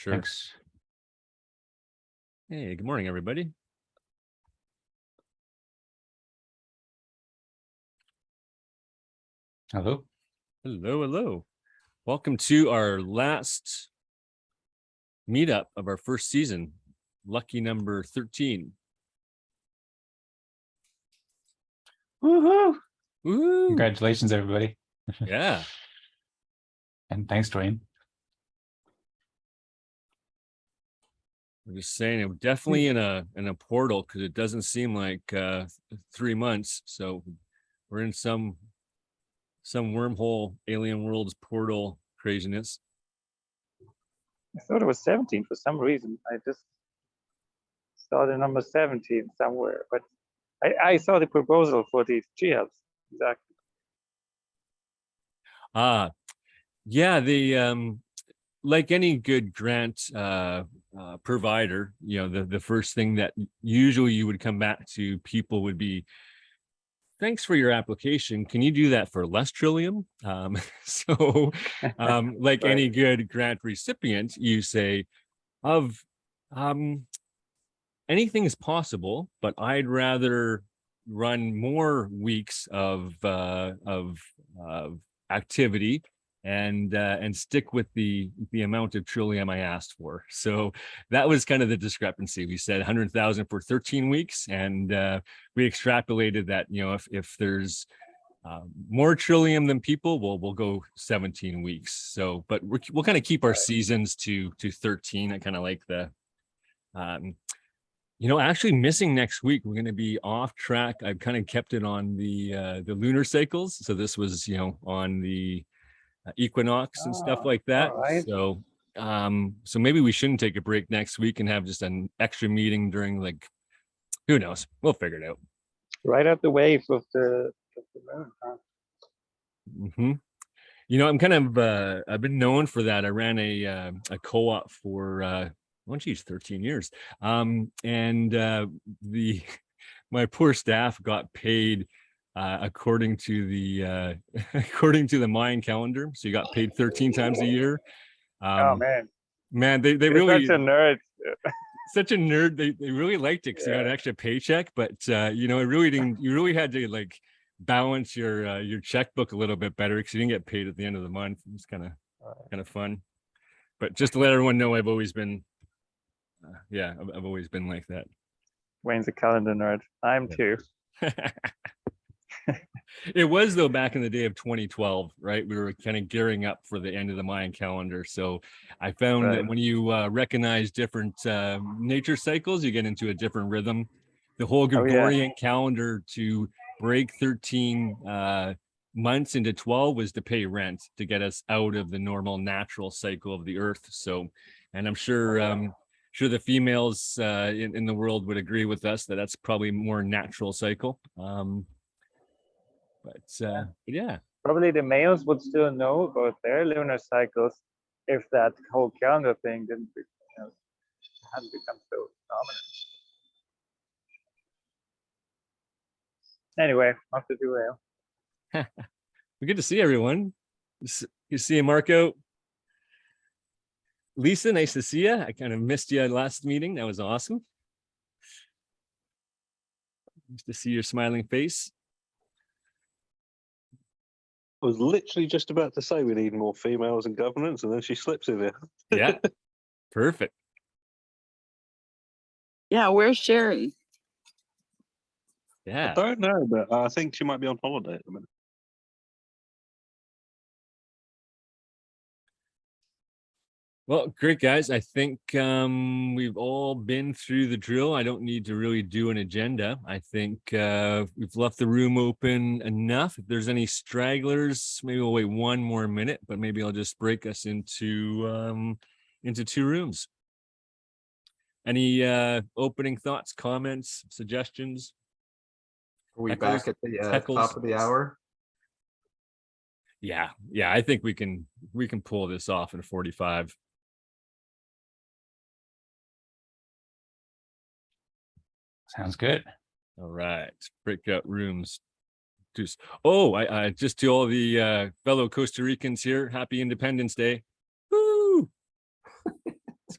sure. Thanks. Hey, good morning, everybody. Hello. Hello, hello. Welcome to our last meetup of our first season, lucky number 13. Woohoo! Woo! Congratulations, everybody. Yeah. And thanks, Dwayne. I'm just saying, I'm definitely in a portal because it doesn't seem like 3 months. So we're in some wormhole, alien worlds portal craziness. I thought it was 17 for some reason. I just saw the number 17 somewhere, but I saw the proposal for the GLs. Exactly. Yeah, the like any good grant provider, you know, the first thing that usually you would come back to people would be, thanks for your application. Can you do that for less Trillium? So like Right. any good grant recipient, you say, of anything is possible, but I'd rather run more weeks of activity and stick with the amount of Trillium I asked for. So that was kind of the discrepancy. We said 100,000 for 13 weeks, and we extrapolated that, you know, if there's more Trillium than people, we'll go 17 weeks. So, but we'll kind of keep our seasons to 13. I kind of like the you know, actually missing next week. We're going to be off track. I've kind of kept it on the lunar cycles. So this was, you know, on the equinox and stuff like that. Right. So so maybe we shouldn't take a break next week and have just an extra meeting during, like, who knows, we'll figure it out. Right at the wave of the moon. Huh? You know, I'm kind of I've been known for that. I ran a co-op for oh geez, 13 years. And the my poor staff got paid according to the according to the Mayan calendar. So you got paid 13 times a year. Oh man, they you're really such a nerd. such a nerd. They really liked it because you got an extra paycheck, but you know, it really didn't. You really had to like balance your checkbook a little bit better because you didn't get paid at the end of the month. It was kind of fun. But just to let everyone know, I've always been yeah, I've always been like that. Wayne's a calendar nerd. I'm too. It was, though, back in the day of 2012, right? We were kind of gearing up for the end of the Mayan calendar. So I found that when you recognize different nature cycles, you get into a different rhythm. The whole Gregorian calendar to break 13 months into 12 was to pay rent to get us out of the normal natural cycle of the earth. So, and I'm sure sure the females in the world would agree with us that that's probably more natural cycle. But yeah, probably the males would still know about their lunar cycles if that whole calendar thing didn't, hadn't become so dominant. Anyway, off to derail. We're good to see everyone. You see you, Marco. Lisa, nice to see you. I kind of missed you at last meeting. That was awesome. Nice to see your smiling face. I was literally just about to say we need more females in governance, and then she slips in there. Yeah, perfect. Yeah, where's Sherry? Yeah. I don't know, but I think she might be on holiday at the minute. Well, great, guys. I think we've all been through the drill. I don't need to really do an agenda. I think we've left the room open enough. If there's any stragglers, maybe we'll wait one more minute, but maybe I'll just break us into 2 rooms. Any opening thoughts, comments, suggestions? Are we back at the top of the hour? Yeah, I think we can pull this off in 45. Sounds good. All right, breakout rooms. Oh, I just to all the fellow Costa Ricans here, happy Independence Day. Woo!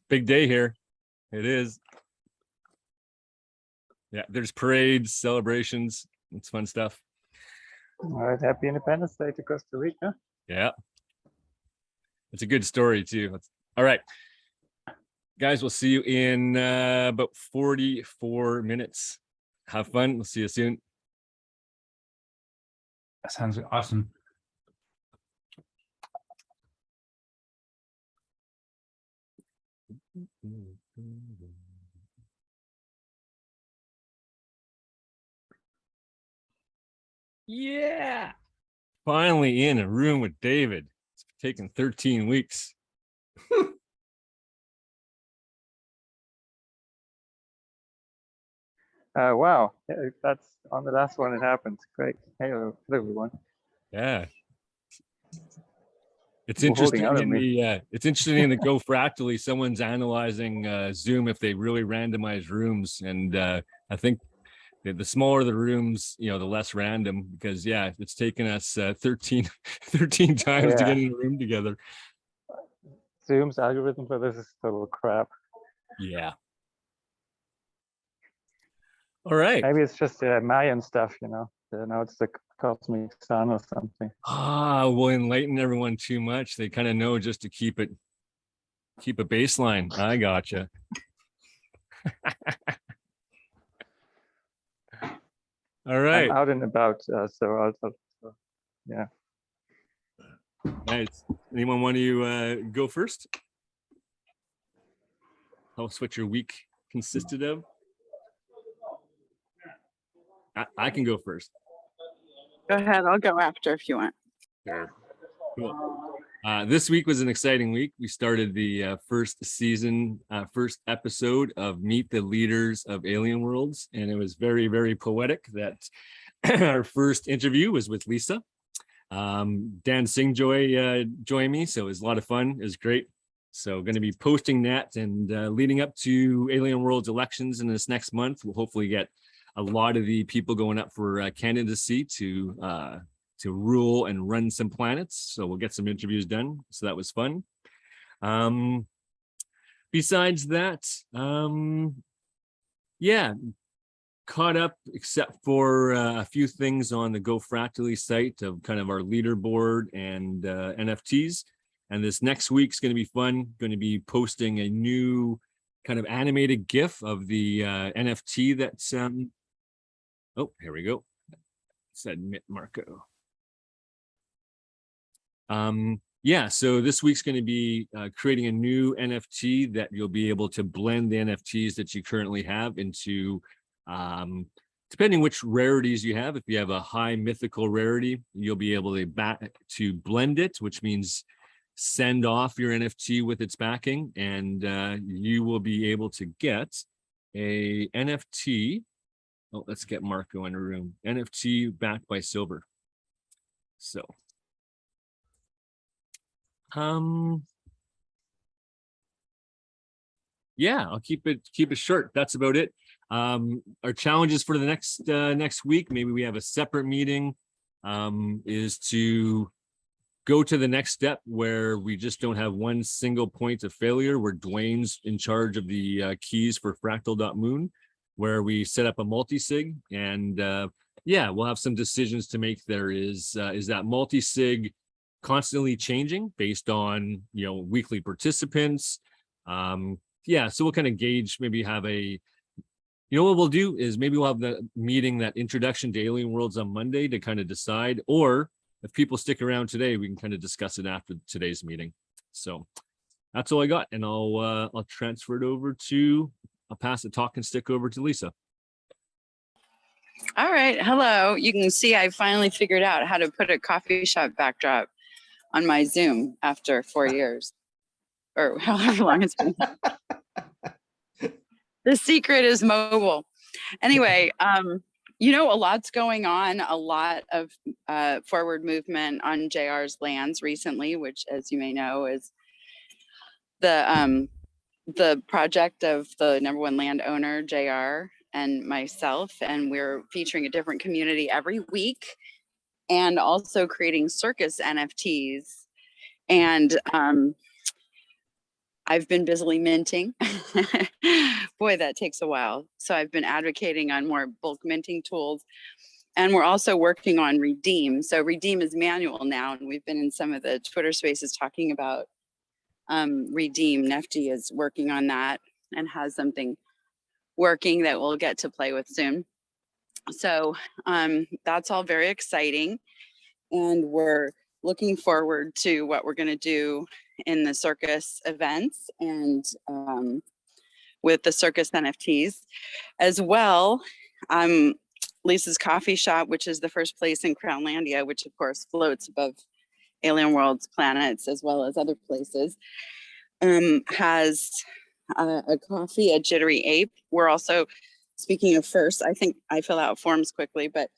big day here. It is. Yeah, there's parades, celebrations. It's fun stuff. All right, happy Independence Day to Costa Rica. Yeah. It's a good story too. All right. Guys, we'll see you in about 44 minutes. Have fun. We'll see you soon. That sounds awesome. Yeah. Finally in a room with David. It's taken 13 weeks. Wow, that's on the last one. It happened. Great. Hey, hello everyone. Yeah. It's People interesting holding out on me. it's interesting in the Go Fractally, someone's analyzing Zoom if they really randomize rooms. And I think the smaller the rooms, the less random, because yeah, it's taken us 13 times to Yeah. get in a room together. Zoom's algorithm for this is total crap. Yeah. All right. Maybe it's just Mayan stuff, Now it's the cosmic sun or something. We'll enlighten everyone too much. They kind of know just to keep a baseline. I gotcha. All right. I'm out and about, so yeah. Nice. Anyone want to go first? Tell us what your week consisted of. I can go first. Go ahead. I'll go after if you want. Sure. Cool. This week was an exciting week. We started the first season, first episode of Meet the Leaders of Alien Worlds, and it was very, very poetic that our first interview was with Lisa. Dan Singjoy joined me, so it was a lot of fun. It was great. So going to be posting that, and leading up to Alien Worlds elections in this next month, we'll hopefully get a lot of the people going up for candidacy to rule and run some planets. So we'll get some interviews done. So that was fun. Besides that, yeah, caught up except for a few things on the Go Fractally site of kind of our leaderboard and NFTs. And this next week's going to be fun. Going to be posting a new kind of animated GIF of the NFT that's oh, here we go. Submit Marco. Yeah, so this week's going to be creating a new NFT that you'll be able to blend the NFTs that you currently have into, depending which rarities you have. If you have a high mythical rarity, you'll be able to blend it, which means send off your NFT with its backing, and you will be able to get a NFT. Oh, let's get Marco in a room. NFT backed by silver. So, yeah, I'll keep it short. That's about it. Our challenges for the next week, maybe we have a separate meeting, is to go to the next step where we just don't have one single point of failure, where Dwayne's in charge of the keys for fractal.moon, where we set up a multi-sig, and yeah, we'll have some decisions to make. There is that multi-sig constantly changing based on weekly participants. Yeah, so we'll kind of gauge, maybe have a, what we'll do is maybe we'll have the meeting, that introduction to Alien Worlds on Monday, to kind of decide, or if people stick around today, we can kind of discuss it after today's meeting. So that's all I got, and I'll transfer it over to, I'll pass the talking stick over to Lisa. All right. Hello. You can see I finally figured out how to put a coffee shop backdrop on my Zoom after 4 years, or however long it's been. The secret is mobile. Anyway, a lot's going on, a lot of forward movement on JR's lands recently, which, as you may know, is the project of the #1 landowner, JR, and myself. And we're featuring a different community every week, and also creating circus NFTs. And I've been busily minting. Boy, that takes a while. So I've been advocating on more bulk minting tools. And we're also working on Redeem. So Redeem is manual now, and we've been in some of the Twitter spaces talking about Redeem. Nefty is working on that and has something working that we'll get to play with soon. So that's all very exciting. And we're looking forward to what we're going to do in the circus events and with the circus NFTs as well. Lisa's Coffee Shop, which is the first place in Crownlandia, which of course floats above Alien Worlds planets as well as other places, has a coffee at Jittery Ape. We're also, speaking of first, I think I fill out forms quickly, but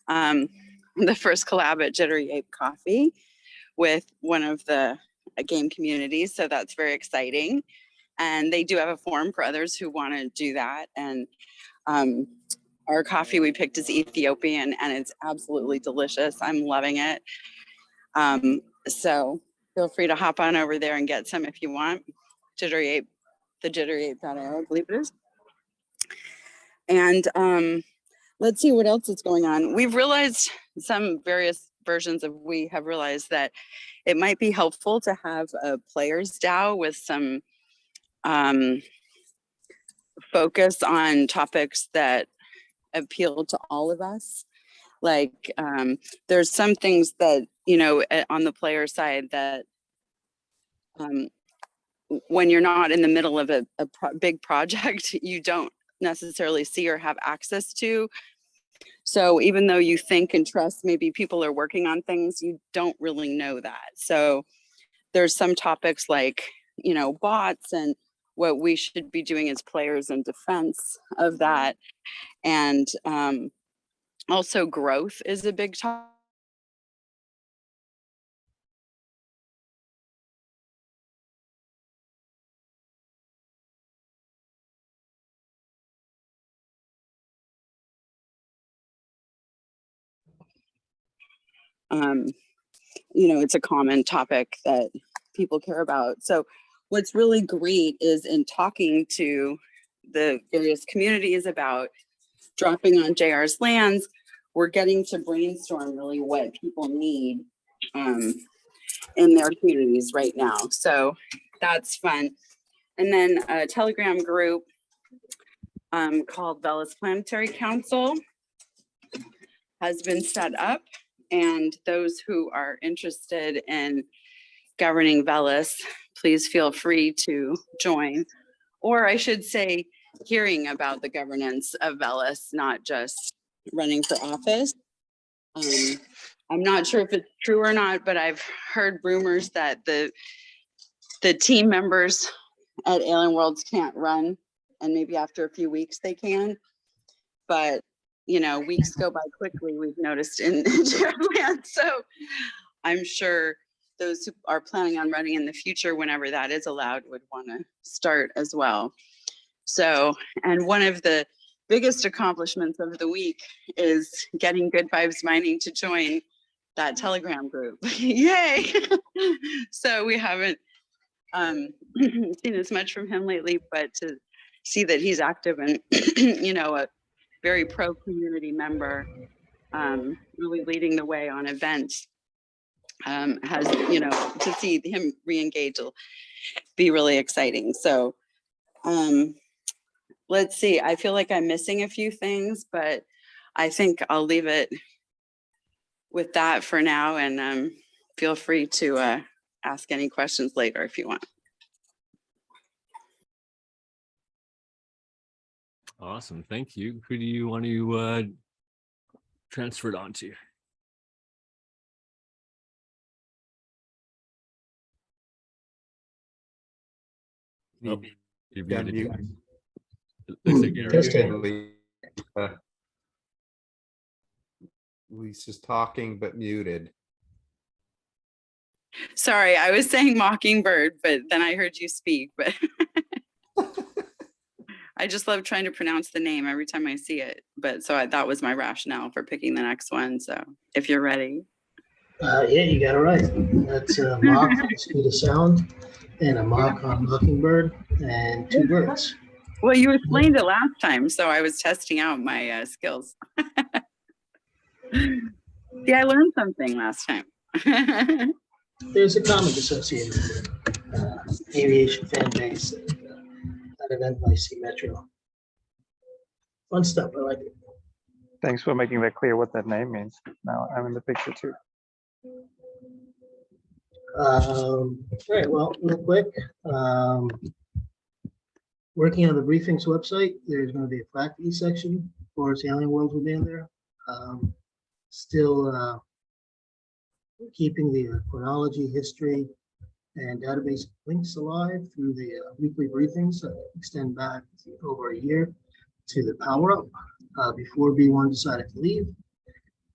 the first collab at Jittery Ape Coffee with one of the game communities. So that's very exciting. And they do have a form for others who want to do that. And our coffee we picked is Ethiopian and it's absolutely delicious. I'm loving it. So feel free to hop on over there and get some if you want. Jittery Ape, the jitterape.io, I believe it is. And let's see what else is going on. We've realized some various versions of, we have realized that it might be helpful to have a players DAO with some focus on topics that appeal to all of us. Like there's some things that, you know, on the player side that when you're not in the middle of a big project, you don't necessarily see or have access to. So even though you think and trust maybe people are working on things, you don't really know that. So there's some topics like, you know, bots and what we should be doing as players in defense of that. And also growth is a big topic. You know, it's a common topic that people care about. So what's really great is in talking to the various communities about dropping on JR's lands, we're getting to brainstorm really what people need in their communities right now. So that's fun. And then a Telegram group called Velas Planetary Council has been set up. And those who are interested in governing Velas, please feel free to join. Or I should say, hearing about the governance of Velas, not just running for office. I'm not sure if it's true or not, but I've heard rumors that the team members at Alien Worlds can't run, and maybe after a few weeks they can. But you know, weeks go by quickly, we've noticed in Gerland. So I'm sure those who are planning on running in the future, whenever that is allowed, would want to start as well. So, and one of the biggest accomplishments of the week is getting Good Vibes Mining to join that Telegram group. Yay! So we haven't seen as much from him lately, but to see that he's active and, you know, a very pro community member, really leading the way on events, has, you know, to see him re-engage will be really exciting. So let's see, I feel like I'm missing a few things, but I think I'll leave it with that for now, and feel free to ask any questions later if you want. Awesome, thank you. Who do you want to transfer it on to? Oh, you're muted. Looks like Gary. Lisa's talking but muted. Sorry, I was saying Mockingbird, but then I heard you speak, but I just love trying to pronounce the name every time I see it. But so that was my rationale for picking the next one. So if you're ready. Yeah, you got it right. That's a mock for the speed of sound, and a mock on Mockingbird, and 2 birds. Well, you explained it last time, so I was testing out my skills. Yeah, I learned something last time. There's a comic associated with it. Aviation fan base at an NYC Metro. Fun stuff. I like it. Thanks for making that clear what that name means. Now I'm in the picture too. All right, well, real quick. Working on the briefings website, there's going to be a ƒractal section for Alien Worlds will be in there. Still keeping the chronology, history, and database links alive through the weekly briefings that extend back over a year to the power up before B1 decided to leave.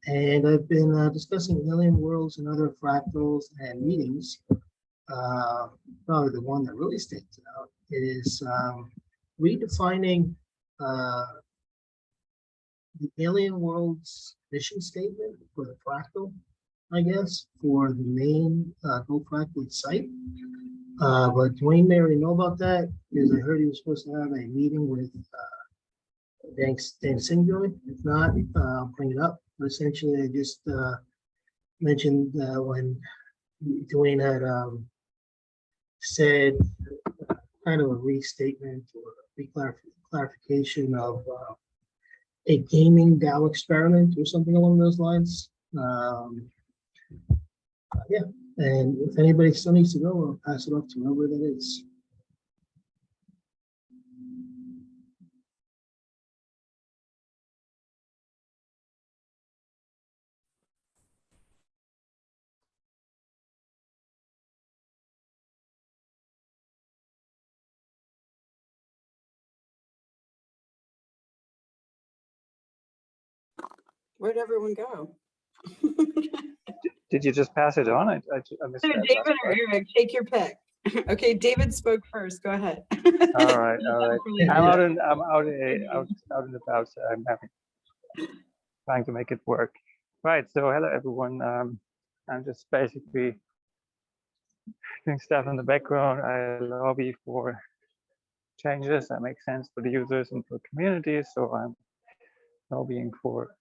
And I've been discussing alien worlds and other fractals and meetings. Probably the one that really stands out is redefining the alien world's mission statement for the fractal, I guess, for the main Go Fractal site. But Dwayne may already know about that because I heard he was supposed to have a meeting with Dan Sinjoy. If not, I'll bring it up. But essentially, I just mentioned when Dwayne had said kind of a restatement or clarification of a gaming DAO experiment or something along those lines. Yeah, and if anybody still needs to go, I'll pass it off to whoever that is. Where'd everyone go? Did you just pass it on? I missed that. David or Eric, take your pick. Okay, David spoke first. Go ahead. All right, all right. I'm out and about. So I'm trying to make it work. Right. So hello everyone. I'm just basically doing stuff in the background. I lobby for changes that make sense for the users and for communities. So I'm lobbying for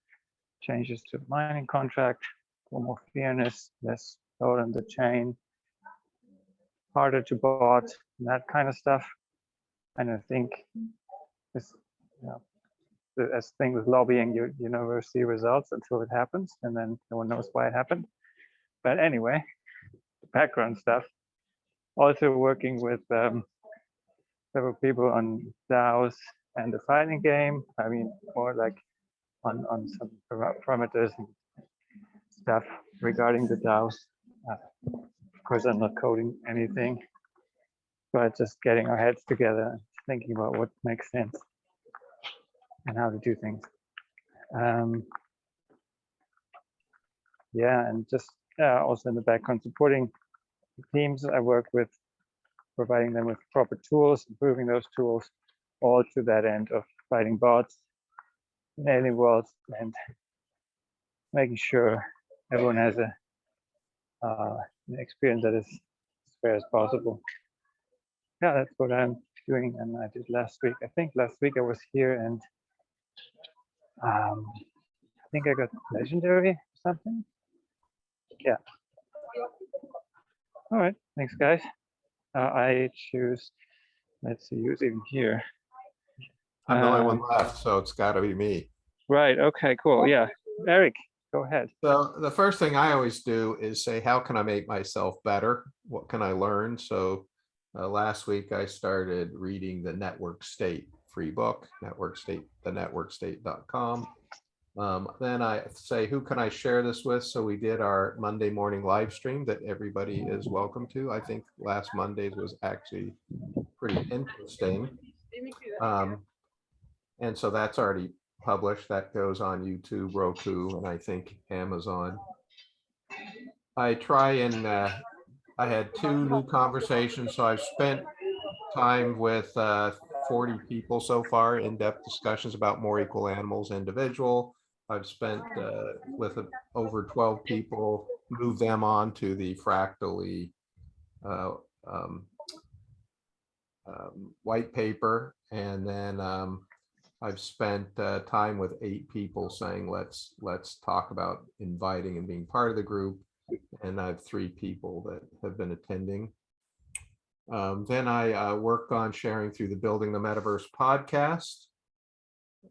changes to the mining contract, for more fairness, less load on the chain, harder to bot, and that kind of stuff. And I think this, as thing with lobbying, you never see results until it happens, and then no one knows why it happened. But anyway, the background stuff. Also working with several people on DAOs and the fighting game. I mean, more like on some parameters and stuff regarding the DAOs. Of course, I'm not coding anything, but just getting our heads together and thinking about what makes sense and how to do things. Yeah, and just also in the background supporting the teams I work with, providing them with proper tools, improving those tools, all to that end of fighting bots in alien worlds and making sure everyone has an experience that is as fair as possible. Yeah, that's what I'm doing, and I did last week. I think last week I was here, and I think I got legendary or something. Yeah. All right, thanks, guys. I choose. Let's see who's even here. I'm the only one left, so it's got to be me. Right. Okay. Cool. Yeah. Eric, go ahead. So the first thing I always do is say, how can I make myself better? What can I learn? So last week I started reading the Network State free book, thenetworkstate.com. Then I say, who can I share this with? So we did our Monday morning live stream that everybody is welcome to. I think last Monday's was actually pretty interesting. And so that's already published. That goes on YouTube, Roku, and I think Amazon. I try and I had 2 new conversations. So I've spent time with 40 people so far, in-depth discussions about More Equal Animals individual. I've spent with over 12 people move them on to the fractally white paper. And then I've spent time with 8 people saying, let's talk about inviting and being part of the group. And I have 3 people that have been attending. Then I worked on sharing through the Building the Metaverse podcast.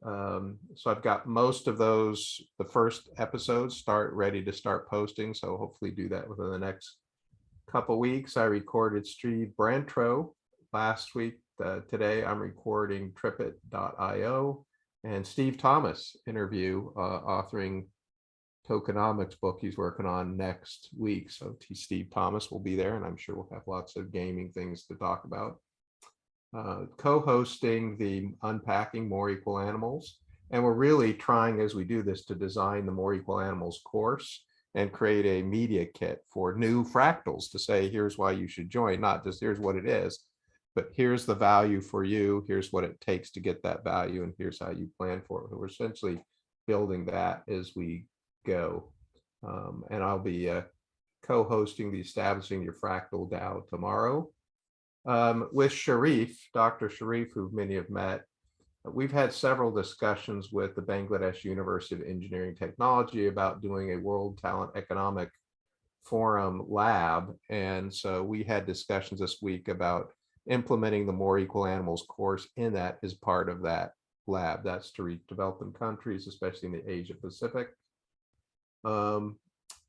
So I've got most of those, the first episodes ready to start posting. So hopefully do that within the next couple weeks. I recorded Steve Brantro last week. Today I'm recording Tripit.io and Steve Thomas interview, authoring tokenomics book he's working on next week. So Steve Thomas will be there, and I'm sure we'll have lots of gaming things to talk about. Co-hosting the Unpacking More Equal Animals. And we're really trying, as we do this, to design the More Equal Animals course and create a media kit for new fractals to say, here's why you should join, not just here's what it is, but here's the value for you, here's what it takes to get that value, and here's how you plan for it. We're essentially building that as we go. And I'll be co-hosting the Establishing Your Fractal DAO tomorrow. With Sharif, Dr. Sharif, who many have met. We've had several discussions with the Bangladesh University of Engineering Technology about doing a World Talent Economic Forum lab. And so we had discussions this week about implementing the More Equal Animals course in that as part of that lab. That's to reach developing countries, especially in the Asia Pacific. And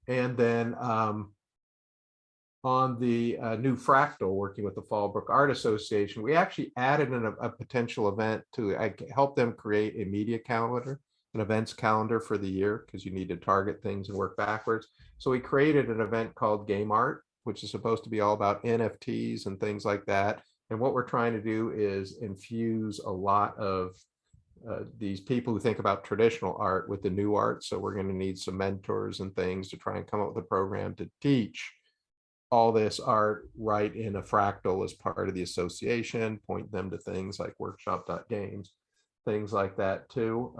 then on the new Fractal, working with the Fallbrook Art Association, we actually added in a potential event to help them create a media calendar, an events calendar for the year, because you need to target things and work backwards. So we created an event called Game Art, which is supposed to be all about NFTs and things like that. And what we're trying to do is infuse a lot of these people who think about traditional art with the new art. So we're going to need some mentors and things to try and come up with a program to teach all this art right in a fractal as part of the association, point them to things like workshop.games, things like that too.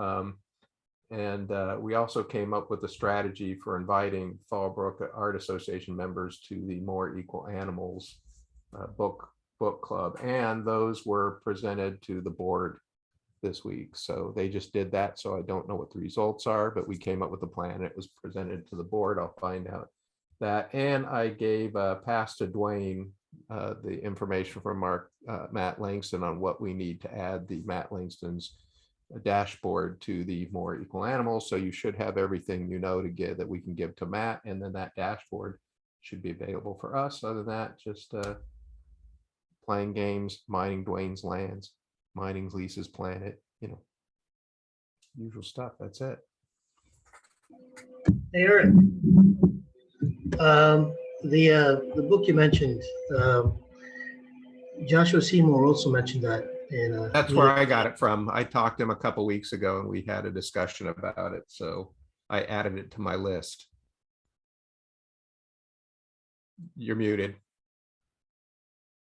And we also came up with a strategy for inviting Fallbrook Art Association members to the More Equal Animals book club. And those were presented to the board this week. So they just did that. So I don't know what the results are, but we came up with a plan. It was presented to the board. I'll find out that. And I gave passed to Dwayne the information from Matt Langston on what we need to add the Matt Langston's dashboard to the More Equal Animals. So you should have everything you know to give that we can give to Matt, and then that dashboard should be available for us. Other than that, just playing games, mining Dwayne's lands, mining Lisa's planet, usual stuff. That's it. Hey, Eric. The book you mentioned, Joshua Seymour also mentioned that. And that's where I got it from. I talked to him a couple weeks ago and we had a discussion about it. So I added it to my list. You're muted,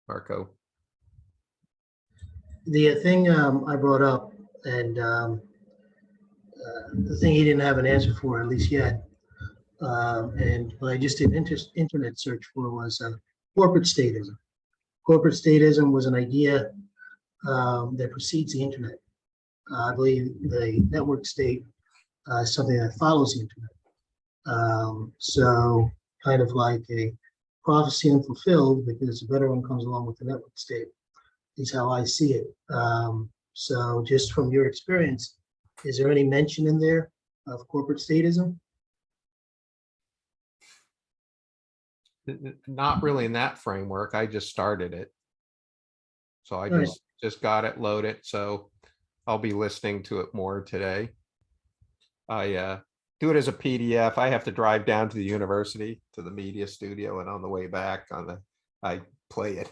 Marco. The thing I brought up, and the thing he didn't have an answer for, at least yet, and what I just did internet search for was corporate statism. Corporate statism was an idea that precedes the internet. I believe the network state is something that follows the internet. So kind of like a prophecy unfulfilled, because a better one comes along with the network state, is how I see it. So just from your experience, is there any mention in there of corporate statism? Not really in that framework. I just started it. So I just got it loaded. So I'll be listening to it more today. I do it as a PDF. I have to drive down to the university, to the media studio, and on the way back I play it.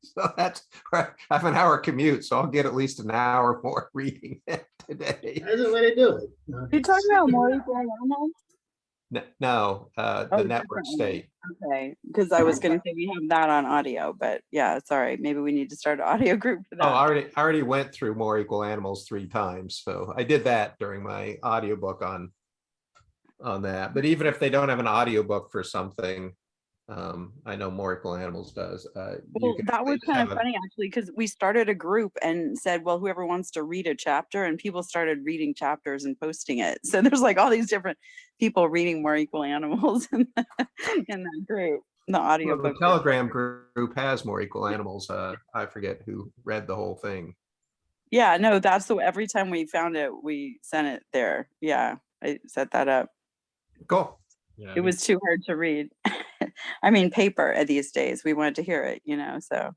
So that's I have an hour commute, so I'll get at least an hour more reading it today. That's the way to do it. You're talking about More Equal Animals? No, the network state. Okay, because I was going to say we have that on audio, but yeah, sorry. Maybe we need to start an audio group for that. Oh, I already went through More Equal Animals 3 times. So I did that during my audiobook on on that. But even if they don't have an audiobook for something, I know More Equal Animals does. Well, that was kind of funny actually, because we started a group and said, well, whoever wants to read a chapter, and people started reading chapters and posting it. So there's like all these different people reading More Equal Animals in that group, the audiobook. Well, the Telegram group has More Equal Animals. I forget who read the whole thing. Yeah, no, that's the every time we found it, we sent it there. Yeah, I set that up. Cool. Yeah, It was too hard to read. I mean, paper these days. We wanted to hear it, so,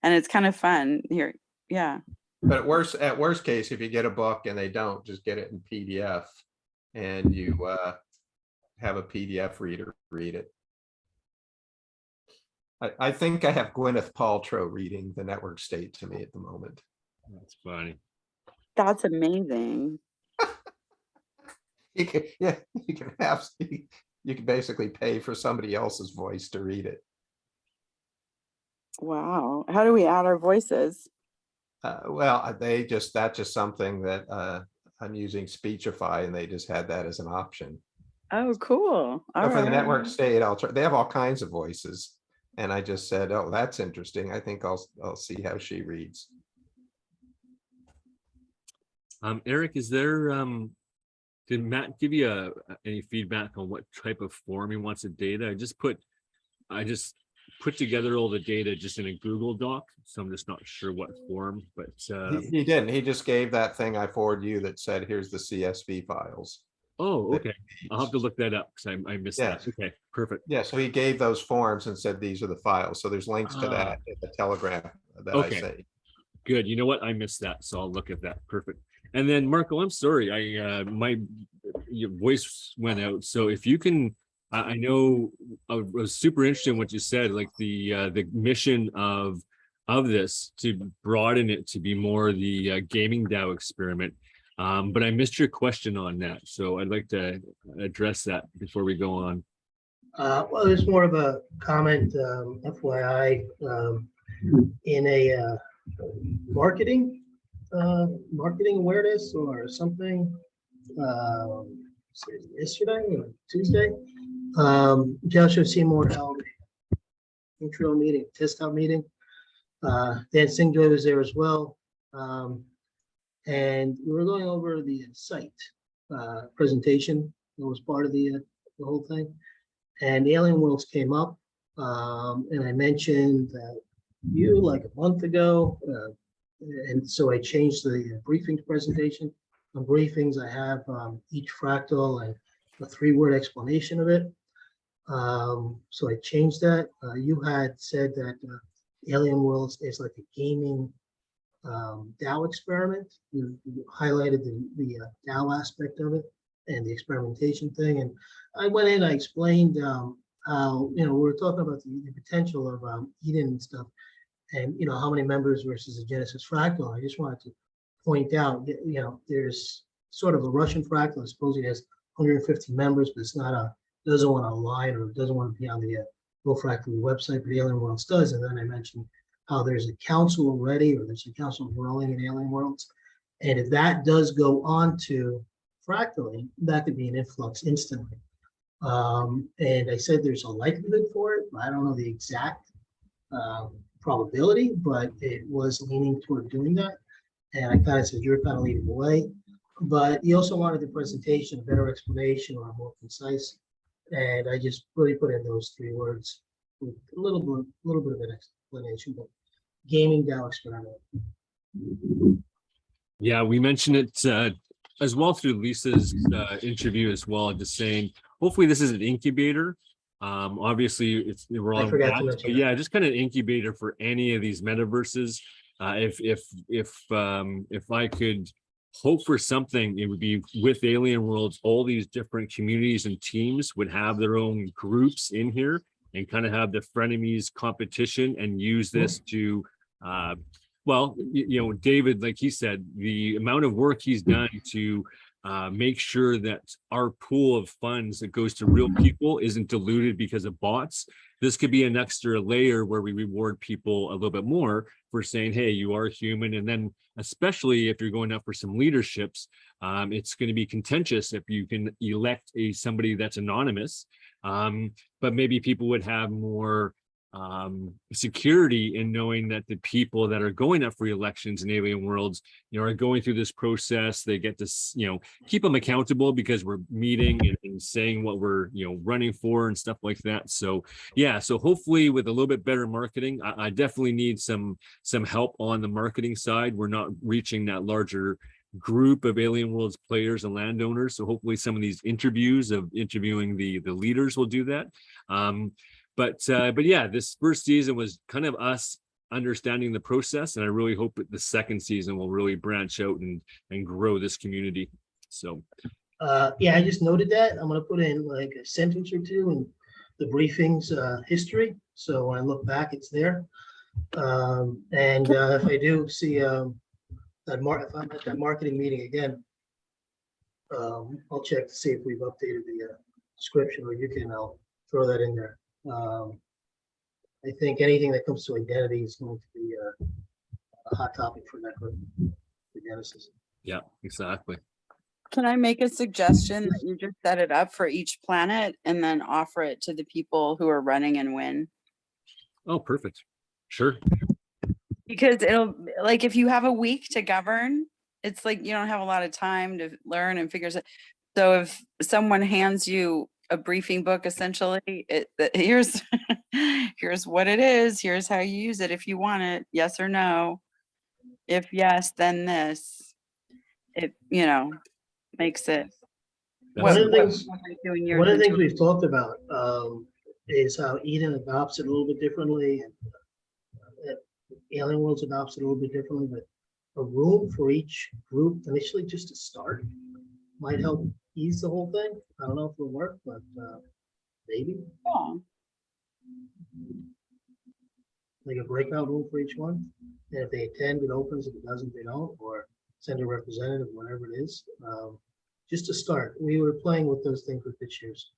and it's kind of fun here. Yeah. But at worst case, if you get a book and they don't, just get it in PDF, and you have a PDF reader read it. I think I have Gwyneth Paltrow reading The Network State to me at the moment. That's funny. That's amazing. You can basically pay for somebody else's voice to read it. Wow. How do we add our voices? Well, that's just something that I'm using Speechify, and they just had that as an option. Oh, cool. But for the Network State, they have all kinds of voices, and I just said, oh, that's interesting. I think I'll see how she reads. Eric, is there did Matt give you any feedback on what type of form he wants the data? I just put together all the data just in a Google Doc, so I'm just not sure what form. But he didn't. He just gave that thing I forwarded you that said, "Here's the CSV files." Oh, okay. I'll have to look that up because I missed that. Okay, perfect. Yeah, so he gave those forms and said these are the files. So there's links to that in the Telegram that I say. Good. You know what? I missed that, so I'll look at that. Perfect. And then Marco, I'm sorry, your voice went out. So if you can, I know I was super interested in what you said, like the mission of this to broaden it to be more the gaming DAO experiment. But I missed your question on that, so I'd like to address that before we go on. Well, it's more of a comment, FYI, in a marketing awareness or something. Yesterday or Tuesday, Joshua Seymour held an intro meeting, test out meeting. Dan Singjoy was there as well. And we were going over the site presentation that was part of the whole thing. And the Alien Worlds came up, and I mentioned that like a month ago, and so I changed the briefings presentation. On briefings, I have each fractal and a 3-word explanation of it. So I changed that. You had said that Alien Worlds is like a gaming DAO experiment. You highlighted the DAO aspect of it and the experimentation thing. And I went in, I explained how, we were talking about the potential of Eden and stuff, and how many members versus a Genesis fractal. I just wanted to point out, there's sort of a Russian fractal. I suppose it has 150 members, but it's not doesn't want to align or doesn't want to be on the Go Fractal website, but Alien Worlds does. And then I mentioned how there's a council already, or there's a council growing in Alien Worlds. And if that does go on to fractaling, that could be an influx instantly. And I said there's a likelihood for it, but I don't know the exact probability, but it was leaning toward doing that. And I kind of said, you're kind of leading the way. But he also wanted the presentation, a better explanation or more concise. And I just really put in those 3 words with a little bit of an explanation, but gaming DAO experiment. Yeah, we mentioned it as well through Lisa's interview as well, just saying, hopefully this is an incubator. Obviously we're on that, but yeah, just kind of incubator for any of these metaverses. If I could hope for something, it would be with Alien Worlds, all these different communities and teams would have their own groups in here and kind of have the frenemies competition and use this to well, David, like he said, the amount of work he's done to make sure that our pool of funds that goes to real people isn't diluted because of bots. this could be an extra layer where we reward people a little bit more for saying, hey, you are human. And then especially if you're going up for some leaderships, it's going to be contentious if you can elect somebody that's anonymous. But maybe people would have more security in knowing that the people that are going up for elections in alien worlds, are going through this process. They get to, keep them accountable because we're meeting and saying what we're, running for and stuff like that. So yeah, so hopefully with a little bit better marketing, I definitely need some help on the marketing side. We're not reaching that larger group of Alien Worlds players and landowners. So hopefully some of these interviews of interviewing the leaders will do that. But yeah, this first season was kind of us understanding the process, and I really hope that the second season will really branch out and grow this community. So yeah, I just noted that. I'm gonna put in like a sentence or two in the briefing's history, so when I look back, it's there. And if I do see if I'm at that marketing meeting again, I'll check to see if we've updated the description, or you can. I'll throw that in there. I think anything that comes to identity is going to be a hot topic for that group, for Genesis. yeah, exactly. Can I make a suggestion that you just set it up for each planet and then offer it to the people who are running and win? Oh, perfect. Sure. Because it'll, like, if you have a week to govern, it's like you don't have a lot of time to learn and figure it. So if someone hands you a briefing book, essentially, here's here's what it is, here's how you use it if you want it, yes or no. If yes, then this. It makes it. One of the things One of the things we've talked about is how Eden adopts it a little bit differently, and Alien Worlds adopts it a little bit differently, but a room for each group initially just to start might help ease the whole thing. I don't know if it'll work, but maybe. Yeah. Like a breakout room for each one. And if they attend, it opens. If it doesn't, they don't. Or send a representative, whatever it is. Just to start. We were playing with those things with this year's.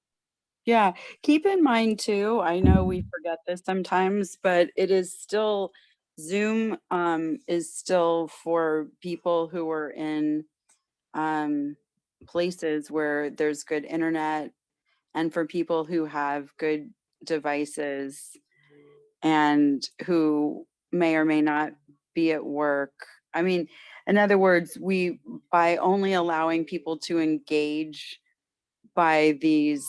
Yeah, keep in mind too, I know we forget this sometimes, but it is still, Zoom is still for people who are in places where there's good internet, and for people who have good devices and who may or may not be at work. I mean, in other words, by only allowing people to engage by these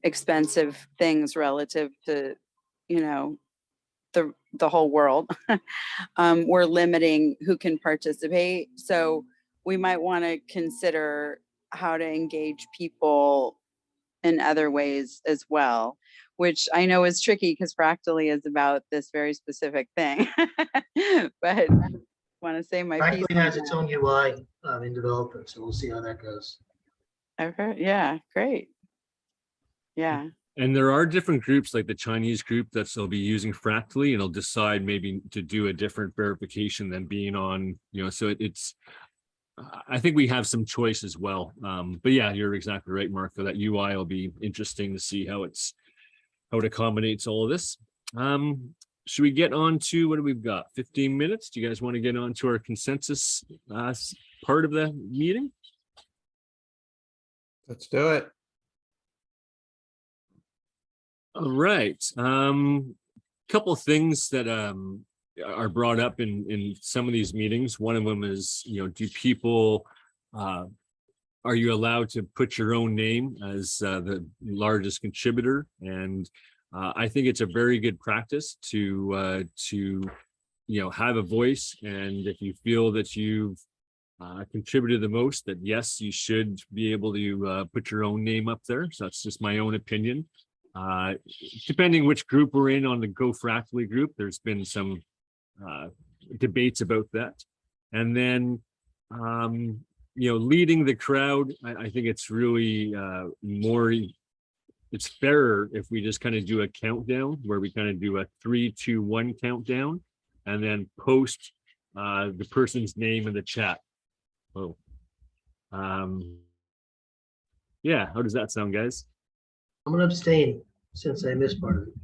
expensive things relative to, the whole world, we're limiting who can participate. So we might want to consider how to engage people in other ways as well, which I know is tricky because Fractally is about this very specific thing. But I want to say my piece. Fractally has its own UI in development, so we'll see how that goes. Okay, yeah, great. Yeah. And there are different groups, like the Chinese group that'll be using Fractally, and it'll decide maybe to do a different verification than being on, so it's, I think we have some choice as well. But yeah, you're exactly right, Marco. That UI will be interesting to see how it accommodates all of this. Should we get on to, what do we've got? 15 minutes. Do you guys want to get on to our consensus part of the meeting? Let's do it. All right. Couple of things that are brought up in some of these meetings. One of them is, do people, are you allowed to put your own name as the largest contributor? And I think it's a very good practice to have a voice. And if you feel that you've contributed the most, that yes, you should be able to put your own name up there. So that's just my own opinion. Depending which group we're in on the Go Fractally group, there's been some debates about that. And then, leading the crowd, I think it's really it's fairer if we just kind of do a countdown where we kind of do a 3, 2, 1 countdown and then post the person's name in the chat. Oh, yeah. How does that sound, guys? I'm gonna abstain since I missed part of it.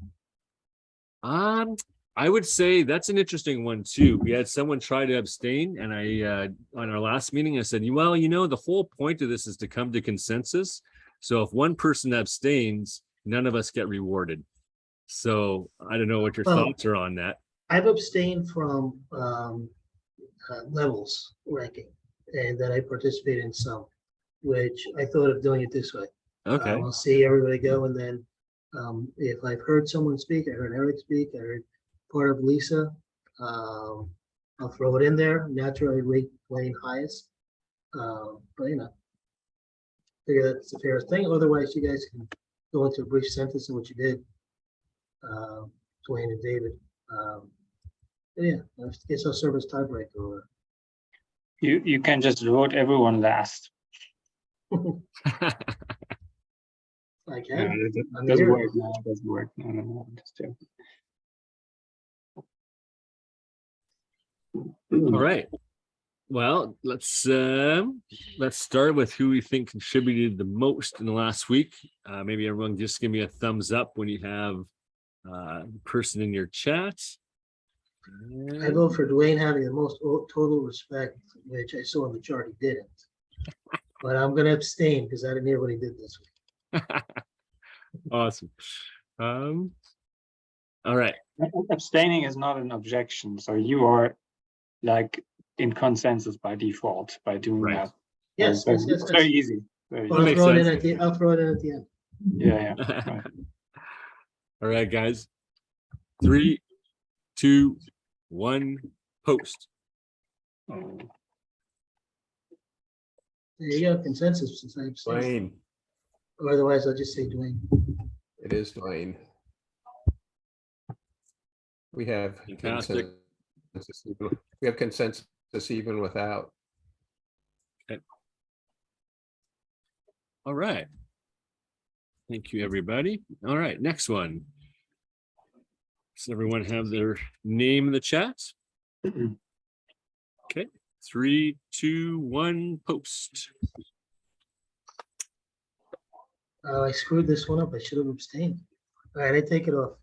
I would say that's an interesting one too. We had someone try to abstain, and I on our last meeting I said, well, the whole point of this is to come to consensus. So if one person abstains, none of us get rewarded. So I don't know what your thoughts are on that. I've abstained from levels ranking, and then I participate in some, which I thought of doing it this way. Okay. I'll see everybody go, and then if I've heard someone speak, I heard Eric speak, I heard part of Lisa, I'll throw it in there. Naturally, rate Wayne highest, but figure that's the fairest thing. Otherwise, you guys can go into a brief sentence in what you did, Dwayne and David. Yeah, I guess I'll serve as tiebreaker. Or You can just vote everyone last. I No, can. it doesn't work. No, it doesn't work. No, just joking. All right. Well, let's start with who we think contributed the most in the last week. Maybe everyone just give me a thumbs up when you have the person in your chat. I vote for Dwayne having the most total respect, which I saw in the chart he didn't. But I'm going to abstain because I didn't hear what he did this week. Awesome. All right. Abstaining is not an objection, so you are like in consensus by default by doing Right. that. Yes, It's yes. very easy. Very I'll makes throw it in sense. at the. I'll throw it in at the end. Yeah. Right. All right, guys. 3, 2, 1, post. Oh, There you go, consensus since I abstained. Dwayne, Or otherwise, I'll just say Dwayne. it is Dwayne. We have Fantastic. consensus. We have consensus even without. All right. Thank you, everybody. All right, next one. Does everyone have their name in the chat? Okay, 3, 2, 1, post. I screwed this one up. I should have abstained. All right, I take it off.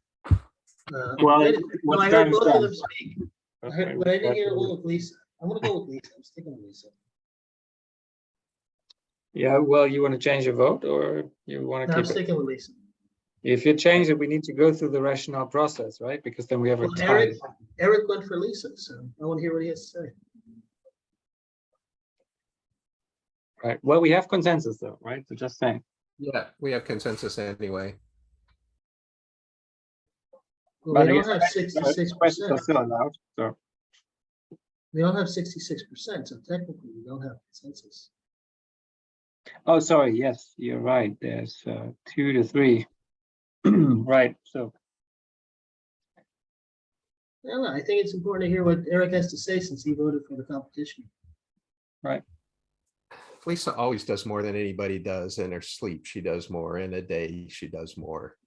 Well, I what's heard done is both of done. them speak. But I didn't hear one with Lisa. I'm gonna go with Lisa. I'm sticking with Lisa. Yeah, well, you want to change your vote or you want No, to I'm keep it? sticking with Lisa. If you change it, we need to go through the rationale process, right? Because then we have a Well, tie. Eric went for Lisa, so I want to hear what he has to say. Right. Well, we have consensus though, right? So just saying. Yeah, we have consensus anyway. Well, But we I don't guess have questions 66%. are still allowed. So We don't have 66%, so technically we don't have consensus. oh, sorry. Yes, you're right. There's 2 to 3. Right. So No, I think it's important to hear what Eric has to say since he voted for the competition. right. Lisa always does more than anybody does in her sleep. She does more in a day. She does more.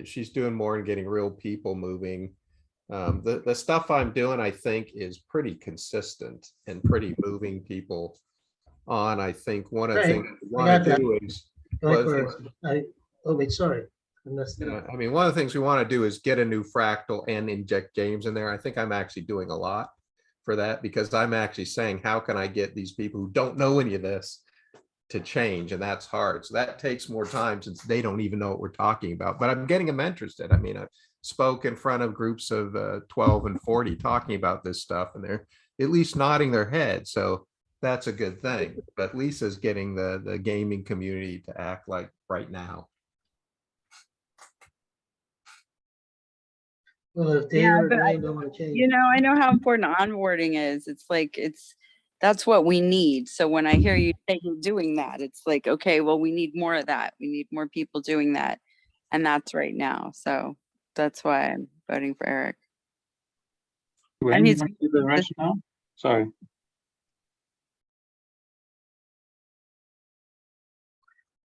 She's doing more and getting real people moving. The stuff I'm doing, I think, is pretty consistent and pretty moving people on. I think one of the Right, things we I want got to do is, Going for, oh wait, sorry. I messed it up. I mean, one of the things we want to do is get a new fractal and inject James in there. I think I'm actually doing a lot for that because I'm actually saying, how can I get these people who don't know any of this to change? And that's hard. So that takes more time since they don't even know what we're talking about, but I'm getting them interested. I mean, I've spoke in front of groups of 12 and 40 talking about this stuff and they're at least nodding their head. So that's a good thing. But Lisa's getting the gaming community to act like right now. Well, if David Yeah, or but Dwayne don't want to change. I know how important onboarding is. It's like, that's what we need. So when I hear you say you're doing that, it's like, okay, well, we need more of that. We need more people doing that. And that's right now. So that's why I'm voting for Eric. When And you he's want to do the rationale? Sorry.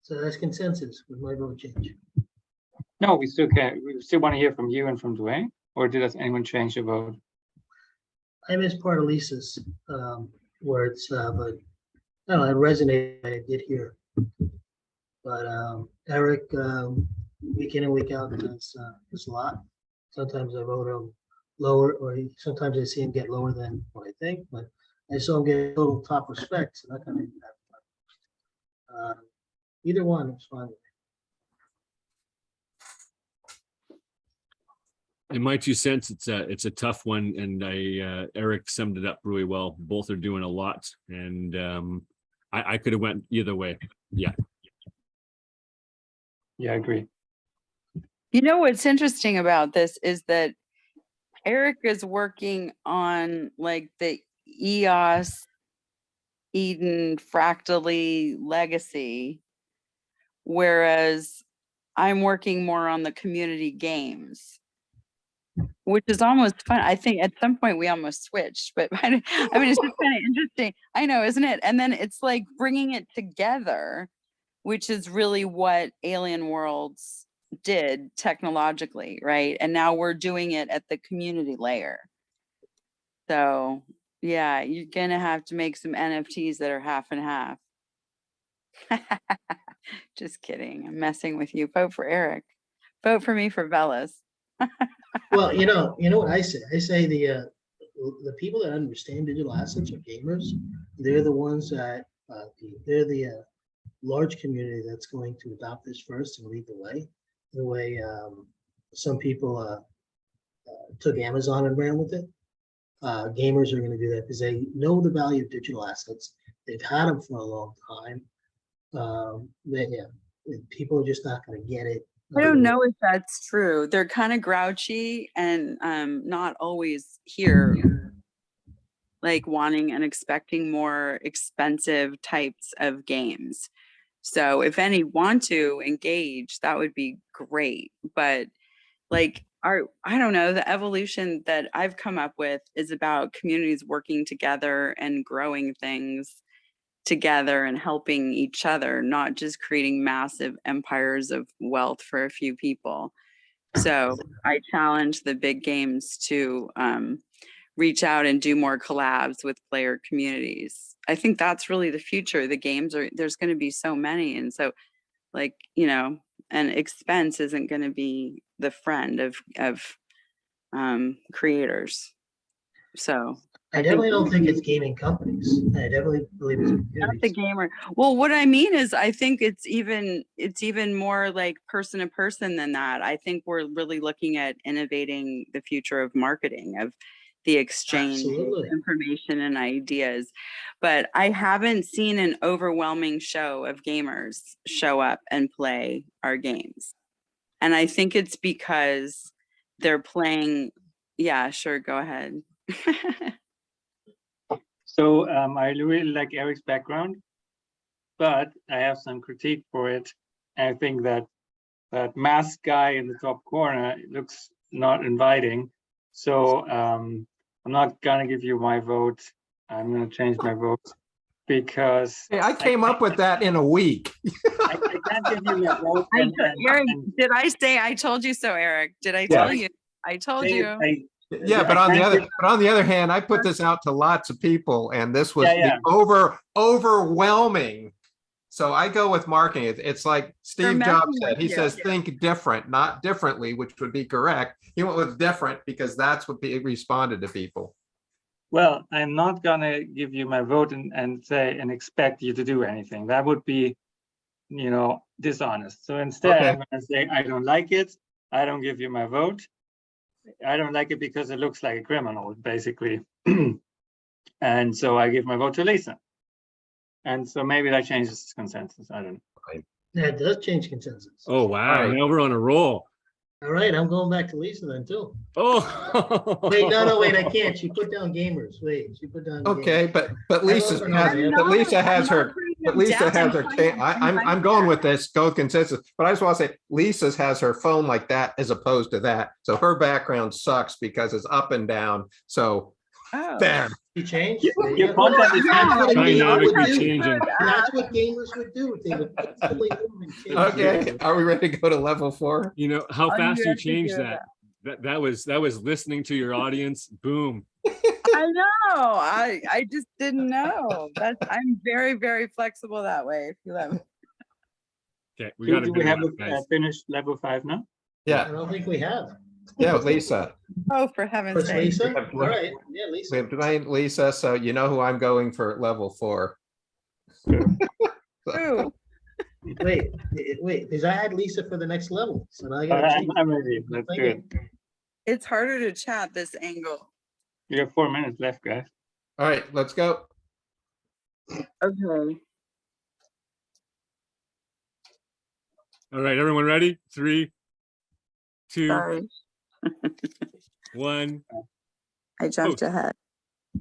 So that's consensus with my vote change. No, we still can. We still want to hear from you and from Dwayne. Or does anyone change their vote? I missed part of Lisa's words, but I don't know, it resonated, I did hear. But Eric, week in and week out, does a lot. Sometimes I vote him lower, or sometimes I see him get lower than what I think, but I saw him get total top respect, so that kind of either one is fine. In my 2 cents, it's a tough one, and Eric summed it up really well. Both are doing a lot, and I could have went either way. Yeah. Yeah, I agree. You know what's interesting about this is that Eric is working on like the EOS, Eden, Fractally legacy, whereas I'm working more on the community games, which is almost fun. I think at some point we almost switched, but I mean, it's just kind of interesting. I know, isn't it? And then it's like bringing it together, which is really what Alien Worlds did technologically, right? And now we're doing it at the community layer. So yeah, you're gonna have to make some NFTs that are half and half. Just kidding. I'm messing with you. Vote for Eric. Vote for me for Velas. Well, you know what I say? I say the people that understand digital assets are gamers. They're the ones that they're the large community that's going to adopt this first and lead the way. The way some people took Amazon and ran with it. Gamers are going to do that because they know the value of digital assets. They've had them for a long time. People are just not going to get it. I don't know if that's true. They're kind of grouchy and not always here, like wanting and expecting more expensive types of games. So if any want to engage, that would be great. But like I don't know, the evolution that I've come up with is about communities working together and growing things together and helping each other, not just creating massive empires of wealth for a few people. So I challenge the big games to reach out and do more collabs with player communities. I think that's really the future. The games there's going to be so many. And so like, and expense isn't going to be the friend of creators. So I definitely don't think it's gaming companies. I definitely believe it's not the gamer. Well, what I mean is I think it's even more like person to person than that. I think we're really looking at innovating the future of marketing, of the exchange of information and ideas. But I haven't seen an overwhelming show of gamers show up and play our games. And I think it's because they're playing. Yeah, sure. Go ahead. So I really like Eric's background, but I have some critique for it. I think that masked guy in the top corner looks not inviting. So I'm not gonna give you my vote. I'm gonna change my vote because Hey, I came up with that in a week. I can't give you my vote. Eric, did I say I told you so, Eric? Did I tell you? I told you. Yeah, but on the other hand, I put this out to lots of people, and this was overwhelming. So I go with marketing. It's like Steve Jobs said. He says, "Think different, not differently," which would be correct. He went with different because that's what responded to people. Well, I'm not gonna give you my vote and say and expect you to do anything. That would be, dishonest. So instead, I'm gonna say I don't like it. I don't give you my vote. I don't like it because it looks like a criminal, basically. And so I give my vote to Lisa. And so maybe that changes consensus. I don't know. Yeah, it does change consensus. Oh, wow. Right. Now we're on a roll. All right, I'm going back to Lisa then too. Oh, wait, no, wait, I can't. She put down gamers. Wait, she put down. Okay, gamers. but Lisa has her. I'm going with this. Go consensus. But I just want to say, Lisa's has her phone like that as opposed to that. So her background sucks because it's up and down. So there. She changed. Your content is dynamically changing. That's what gamers would do. They would instantly move and change. Okay, are we ready to go to level 4? You know how fast you changed that. That was listening to your audience. Boom. I know. I just didn't know. I'm very, very flexible that way. If you let me. Okay, we got to have finished level 5 now? Yeah. I don't think we have. Yeah, Lisa. Oh, for heaven's First sake. Lisa? We have All right, yeah, We Lisa. have Dwayne, Lisa, so you know who I'm going for at level 4. Ooh. Wait, because I had Lisa for the next level, so now I gotta change. I'm ready. Let's do it. It's harder to chat this angle. You have 4 minutes left, guys. All right, let's go. Okay. All right, everyone ready? 3, 2, Sorry, 1. I jumped ahead.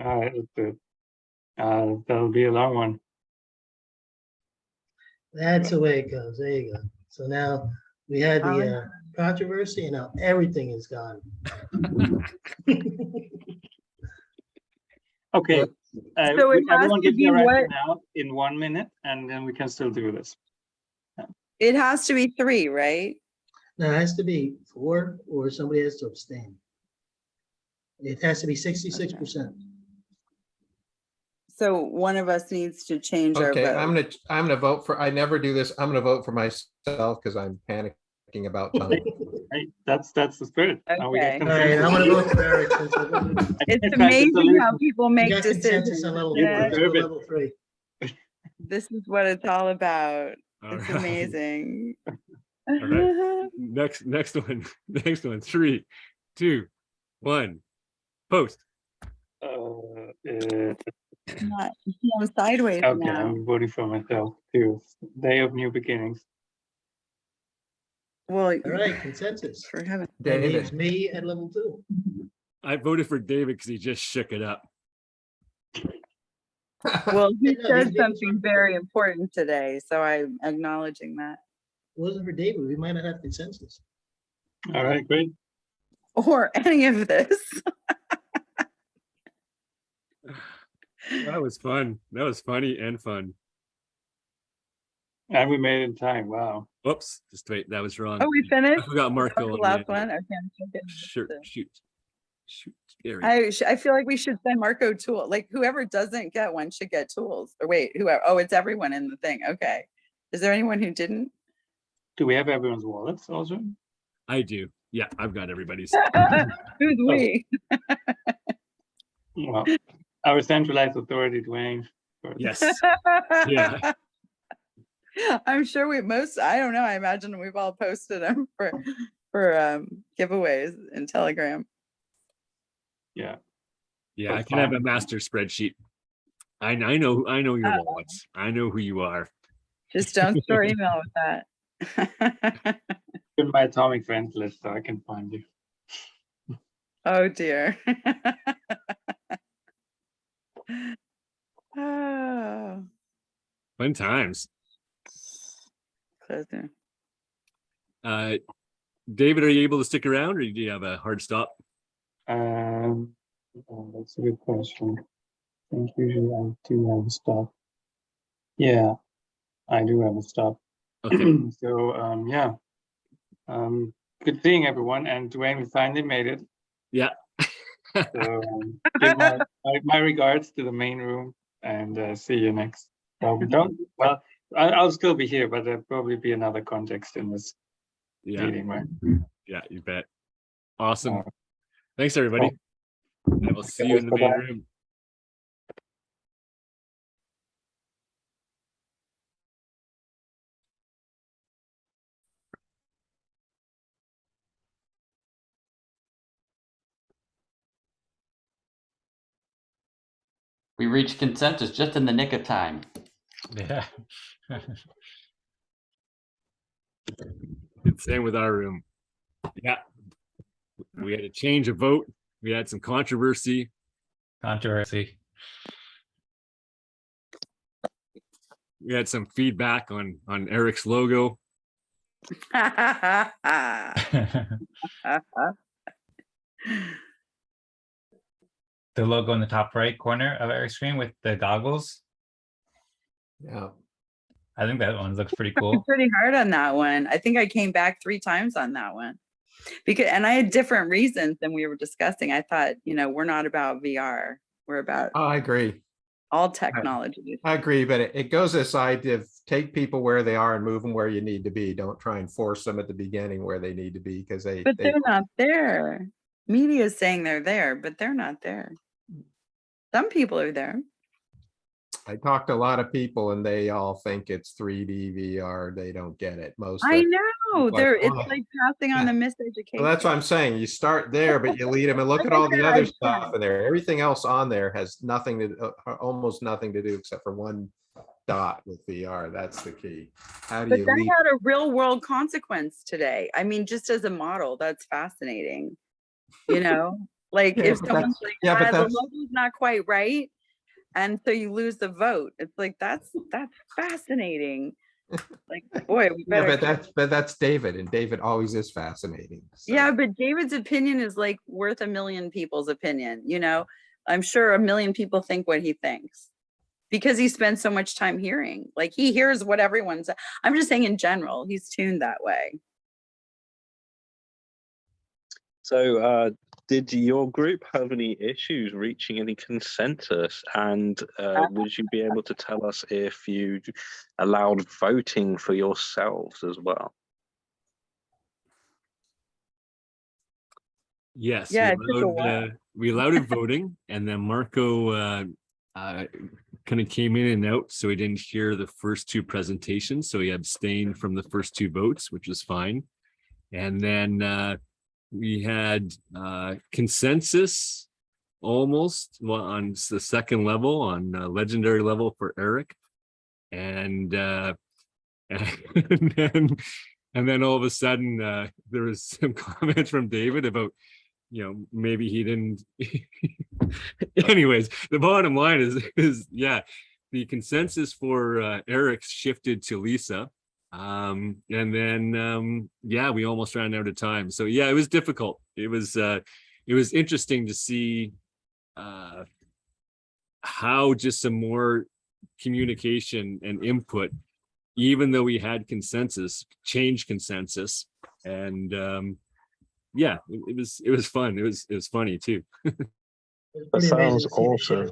All right, let's do it. That'll be a long one. That's the way it goes. There you go. So now we had the controversy, and now everything is gone. Okay. So it has Everyone to give be their what- rationale in 1 minute, and then we can still do this. It has to be 3, right? Now, it has to be 4, or somebody has to abstain. It has to be 66%. So one of us needs to change our Okay, vote. I'm gonna vote for, I never do this. I'm gonna vote for myself because I'm panicking about time. Right? That's the spirit. Now we get Okay. All right, I'm gonna consensus. vote for Eric. Since I voted- It's amazing how people we make got consensus decisions. on level isn't 4. it? Let's go level 3. This is what it's all about. All It's right. amazing. right. Next one. Next one. 3, 2, 1. Post. I'm sideways Okay, now. I'm voting for myself too. Day of new beginnings. Well, All right, consensus. for heaven. That leaves David, me at level 2. I voted for David because he just shook it up. Well, he No, said these something very important today, so I'm acknowledging that. If it wasn't for David, we might not have consensus. All right, great. Or any of this. That was fun. That was funny and fun. And we made it in time. Wow. Oops, just wait, that was wrong. Oh, we I finished? forgot That Marco. was on the the last end. one? Okay. I'm thinking Shoot, this. shoot. There we go. I feel like we should send Marco tool. Like whoever doesn't get one should get tools. Or wait, whoever. Oh, it's everyone in the thing. Okay. Is there anyone who didn't? Do we have everyone's wallets also? I do. Yeah, I've got everybody's. Who's we? Well, our centralized authority, Dwayne. Yes. Yeah. I'm sure I don't know. I imagine we've all posted them for giveaways in Telegram. Yeah. Yeah, I That's can have a fine. master spreadsheet. I know your Oh. wallets. I know who you are. Just don't store email with that. In my atomic friends list, so I can find you. Oh dear. Oh, Fun times. closer. David, are you able to stick around or do you have a hard stop? That's a good question. I think usually I do have a stop. Yeah, I do have a stop. Okay. So yeah. Good seeing everyone, and Dwayne, we finally made it. Yeah. So give my regards to the main room, and see you next. Well, I'll still be here, but there'll probably be another context in this Yeah. meeting, right? Yeah, you bet. Awesome. Thanks, everybody. I will see you in the main room. We reached consensus just in the nick of time. Yeah. Same with our room. Yeah. We had a change of vote. We had some controversy. Controversy. We had some feedback on Eric's logo. The logo in the top right corner of our screen with the goggles. yeah. I think that one looks pretty Worked cool. pretty hard on that one. I think I came back 3 times on that one and I had different reasons than we were discussing. I thought, we're not about VR. We're about Oh, I agree. all technology. I agree, but it goes aside to take people where they are and move them where you need to be. Don't try and force them at the beginning where they need to be, because But they're not there. Media is saying they're there, but they're not there. Some people are there. I talked to a lot of people and they all think it's 3D VR. They don't get it. Most I of know. like, They're oh, it's like passing on yeah. the miseducation. Well, that's what I'm saying. You start there, but you lead them and look Like at I all the said, other I stuff can. in there. Everything else on there has nothing to, almost nothing to do except for one dot with VR. That's the key. How do But you that lead? had a real world consequence today. I mean, just as a model, that's fascinating. You know, like Yeah, if but someone's that's- like, yeah, but the that's- logo's not quite right, and so you lose the vote. It's like that's fascinating. Like, boy, we Yeah, better. but that's David, and David always is fascinating. So. Yeah, but David's opinion is like worth a million people's opinion. You know, I'm sure a million people think what he thinks because he spends so much time hearing. Like he hears what everyone's. I'm just saying in general, he's tuned that way. So, did your group have any issues reaching any consensus? And would you be able to tell us if you allowed voting for yourselves as well? Yes, Yeah, it took a while. we allowed it voting, and then Marco kind of came in and out, so he didn't hear the first two presentations, so he abstained from the first two votes, which was fine. And then we had consensus almost on the second level, on legendary level for Eric, and then all of a sudden there was some comments from David about, you know, maybe he didn't. Anyways, the bottom line is yeah, the consensus for Eric shifted to Lisa. And then yeah, we almost ran out of time. So yeah, it was difficult. It was interesting to see how just some more communication and input, even though we had consensus, changed consensus. And yeah, it was fun. It was funny too. That sounds awesome.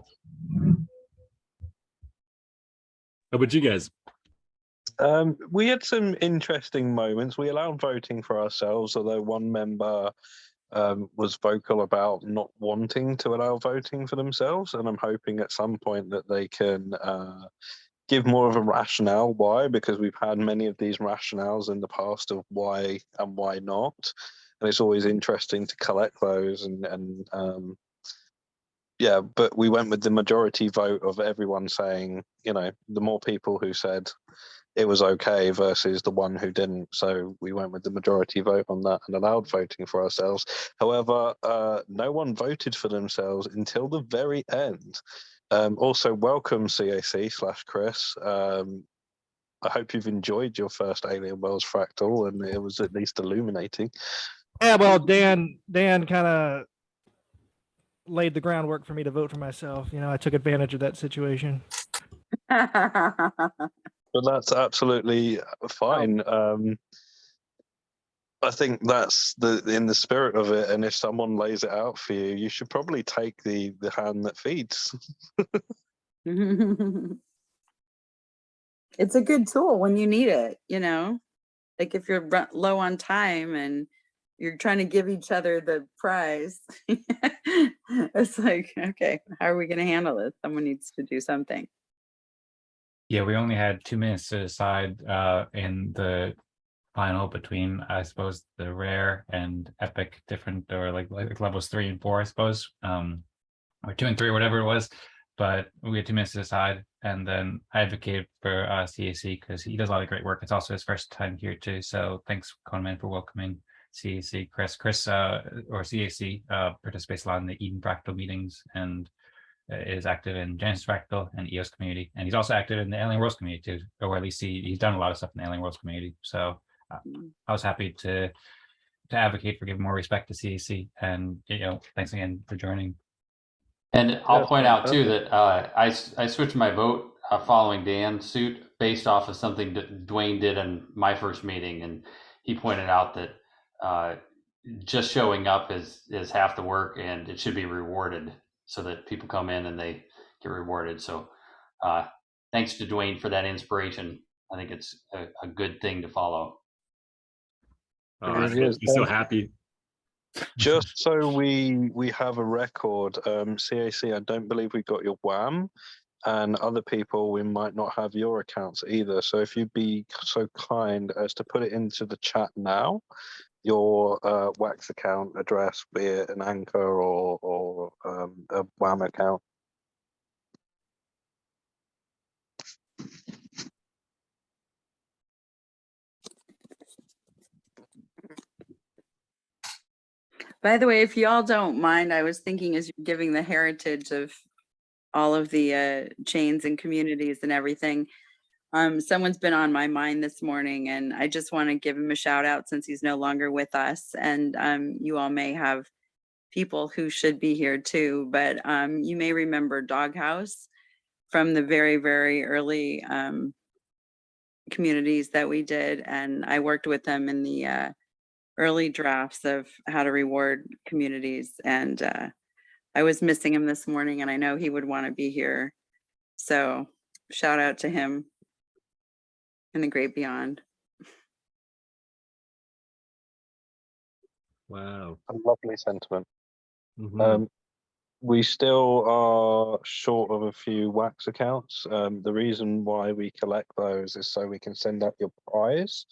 How about you guys? We had some interesting moments. We allowed voting for ourselves, although one member was vocal about not wanting to allow voting for themselves. And I'm hoping at some point that they can give more of a rationale why, because we've had many of these rationales in the past of why and why not. And it's always interesting to collect those and yeah, but we went with the majority vote of everyone saying, you know, the more people who said it was okay versus the one who didn't. So we went with the majority vote on that and allowed voting for ourselves. However, no one voted for themselves until the very end. Also, welcome CAC/Chris. I hope you've enjoyed your first Alien Worlds Fractal and it was at least illuminating. Yeah, well, Dan kind of laid the groundwork for me to vote for myself. You know, I took advantage of that situation. But that's absolutely fine. I think that's in the spirit of it. And if someone lays it out for you, you should probably take the hand that feeds. It's a good tool when you need it, you know, like if you're low on time and you're trying to give each other the prize. It's like, okay, how are we going to handle this? Someone needs to do something. Yeah, we only had 2 minutes to decide in the final between, I suppose, the rare and epic different, or like levels 3 and 4, I suppose, or 2 and 3, whatever it was. But we had 2 minutes to decide, and then I advocated for CAC because he does a lot of great work. It's also his first time here too. So thanks, Conman, for welcoming CAC. Chris or CAC participates a lot in the Eden Fractal meetings and is active in Genesis Fractal and EOS community, and he's also active in the Alien Worlds community too, or at least he's done a lot of stuff in the Alien Worlds community. So I was happy to advocate for giving more respect to CAC, and you know, thanks again for joining. And I'll point out too that I switched my vote following Dan's suit based off of something that Dwayne did in my first meeting, and he pointed out that just showing up is half the work, and it should be rewarded so that people come in and they get rewarded. So thanks to Dwayne for that inspiration. I think it's a good thing to follow. Oh, I'm so happy. Just so we have a record, CAC, I don't believe we got your WAM, and other people, we might not have your accounts either. So if you'd be so kind as to put it into the chat now, your Wax account address, be it an Anchor or a WAM account. By the way, if you all don't mind, I was thinking as you're giving the heritage of all of the chains and communities and everything, someone's been on my mind this morning, and I just want to give him a shout out since he's no longer with us. And you all may have people who should be here too, but you may remember Doghouse from the very, very early communities that we did. And I worked with them in the early drafts of how to reward communities. And I was missing him this morning, and I know he would want to be here. So shout out to him and the great beyond. Wow. A lovely sentiment. Mm-hmm. We still are short of a few Wax accounts. The reason why we collect those is so we can send out your prize,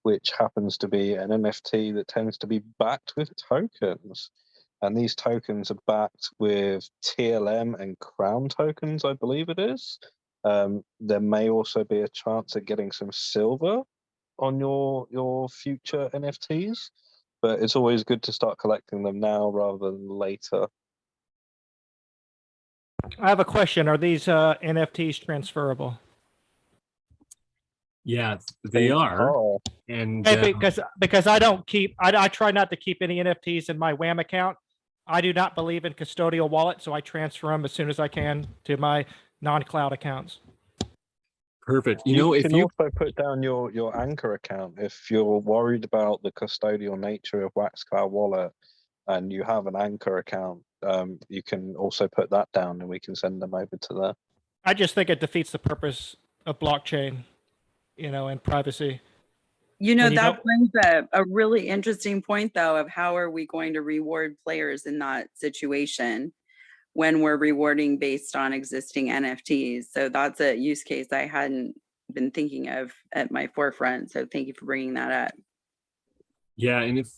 which happens to be an NFT that tends to be backed with tokens. And these tokens are backed with TLM and KROWN tokens, I believe it is. There may also be a chance of getting some silver on your future NFTs, but it's always good to start collecting them now rather than later. I have a question. Are these NFTs transferable? Yeah, they are. Oh, And Because I don't keep, I try not to keep any NFTs in my WAM account. I do not believe in custodial wallet, so I transfer them as soon as I can to my non-cloud accounts. perfect. You know, if can you also put down your Anchor account if you're worried about the custodial nature of Wax Cloud Wallet, and you have an Anchor account, you can also put that down, and we can send them over to there. I just think it defeats the purpose of blockchain, you know, and privacy. You know, When you that don't- brings a really interesting point, though, of how are we going to reward players in that situation when we're rewarding based on existing NFTs. So that's a use case I hadn't been thinking of at my forefront. So thank you for bringing that up. Yeah, and if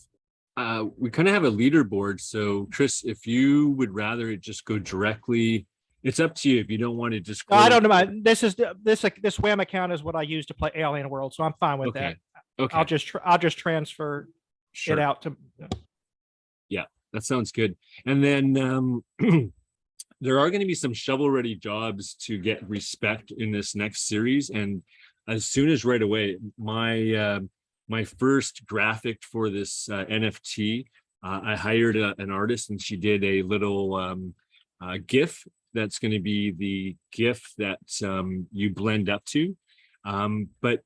we kind of have a leaderboard, so Chris, if you would rather it just go directly, it's up to you. If you don't want to just No, I don't know. This WAM account is what I use to play Alien World, so I'm fine with that. Okay. I'll just transfer it out to. Yeah, that sounds good. And then there are going to be some shovel-ready jobs to get respect in this next series, and as soon as right away, my first graphic for this NFT, I hired an artist, and she did a little GIF that's going to be the GIF that you blend up to. But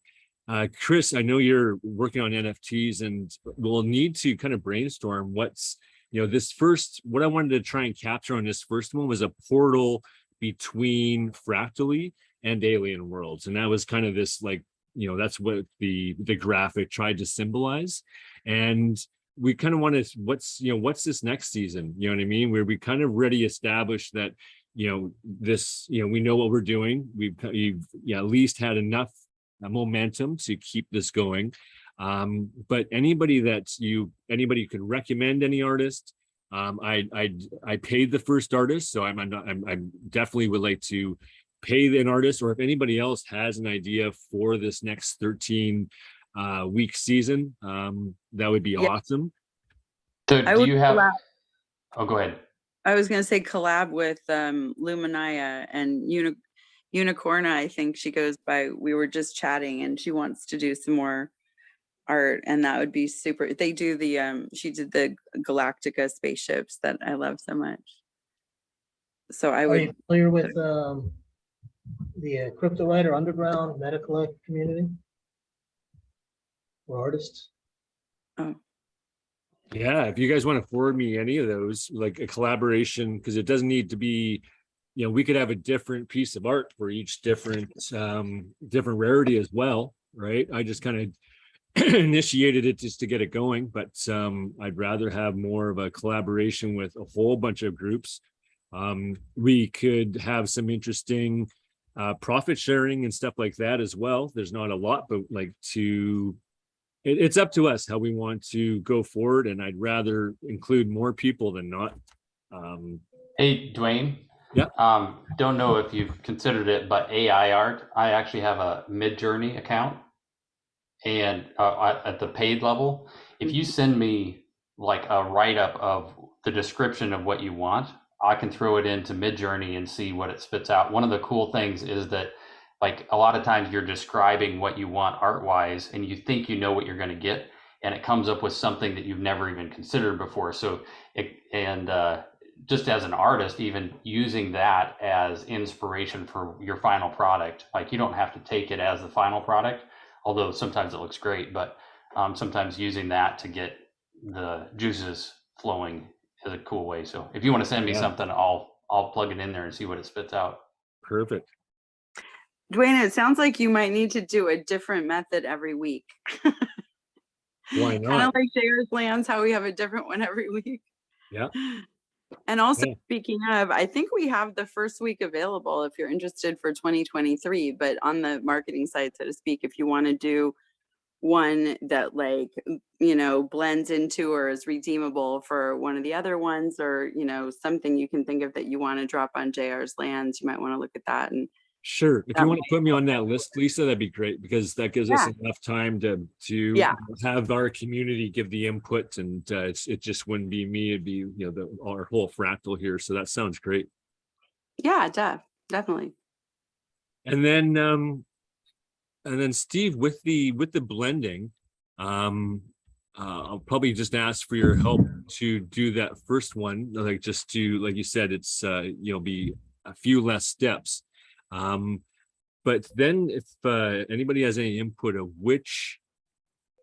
Chris, I know you're working on NFTs, and we'll need to kind of brainstorm what's, you know, this first, what I wanted to try and capture on this first one was a portal between Fractally and Alien Worlds. And that was kind of this, like, you know, that's what the graphic tried to symbolize. And we kind of want to, what's this next season? You know what I mean? Where we kind of already established that, you know, this, you know, we know what we're doing. We've at least had enough momentum to keep this going. But anybody you could recommend any artist. I paid the first artist, so I'm definitely would like to pay an artist, or if anybody else has an idea for this next 13 week season, that would be awesome. So do you have? Oh, go ahead. I was going to say collab with Luminaya and Unicorna. I think she goes by. We were just chatting, and she wants to do some more art, and that would be super. They do the she did the Galactica spaceships that I love so much. So I would. Are you familiar with the Crypto Writer Underground MetaCollect community or artists? Oh. Yeah, if you guys want to forward me any of those, like a collaboration, because it doesn't need to be you know, we could have a different piece of art for each different rarity as well, right? I just kind of initiated it just to get it going, but I'd rather have more of a collaboration with a whole bunch of groups. We could have some interesting profit sharing and stuff like that as well. There's not a lot, but like it's up to us how we want to go forward, and I'd rather include more people than not. Hey, Dwayne. Yeah. Don't know if you've considered it, but AI art, I actually have a Mid-Journey account, and at the paid level, if you send me like a write-up of the description of what you want, I can throw it into Mid-Journey and see what it spits out. One of the cool things is that, like, a lot of times you're describing what you want art-wise, and you think you know what you're going to get, and it comes up with something that you've never even considered before. So, just as an artist, even using that as inspiration for your final product, like, you don't have to take it as the final product, although sometimes it looks great, but sometimes using that to get the juices flowing is a cool way. So if you want to send me something, I'll plug it in there and see what it spits out. Perfect. Dwayne, it sounds like you might need to do a different method every week. Why not? Kind of like JR's Lands, how we have a different one every week. Yeah. And also, speaking of, I think we have the first week available if you're interested for 2023, but on the marketing side, so to speak, if you want to do one that, like, you know, blends into or is redeemable for one of the other ones, or, you know, something you can think of that you want to drop on JR's Lands, you might want to look at that. And sure, if you want to put me on that list, Lisa, that'd be great, because that gives us enough time to have our community give the input, and it just wouldn't be me, it'd be, you know, our whole fractal here. So that sounds great. Yeah, definitely. And then Steve, with the blending, I'll probably just ask for your help to do that first one, like, just to, like you said, it's you know, be a few less steps. But then if anybody has any input of which,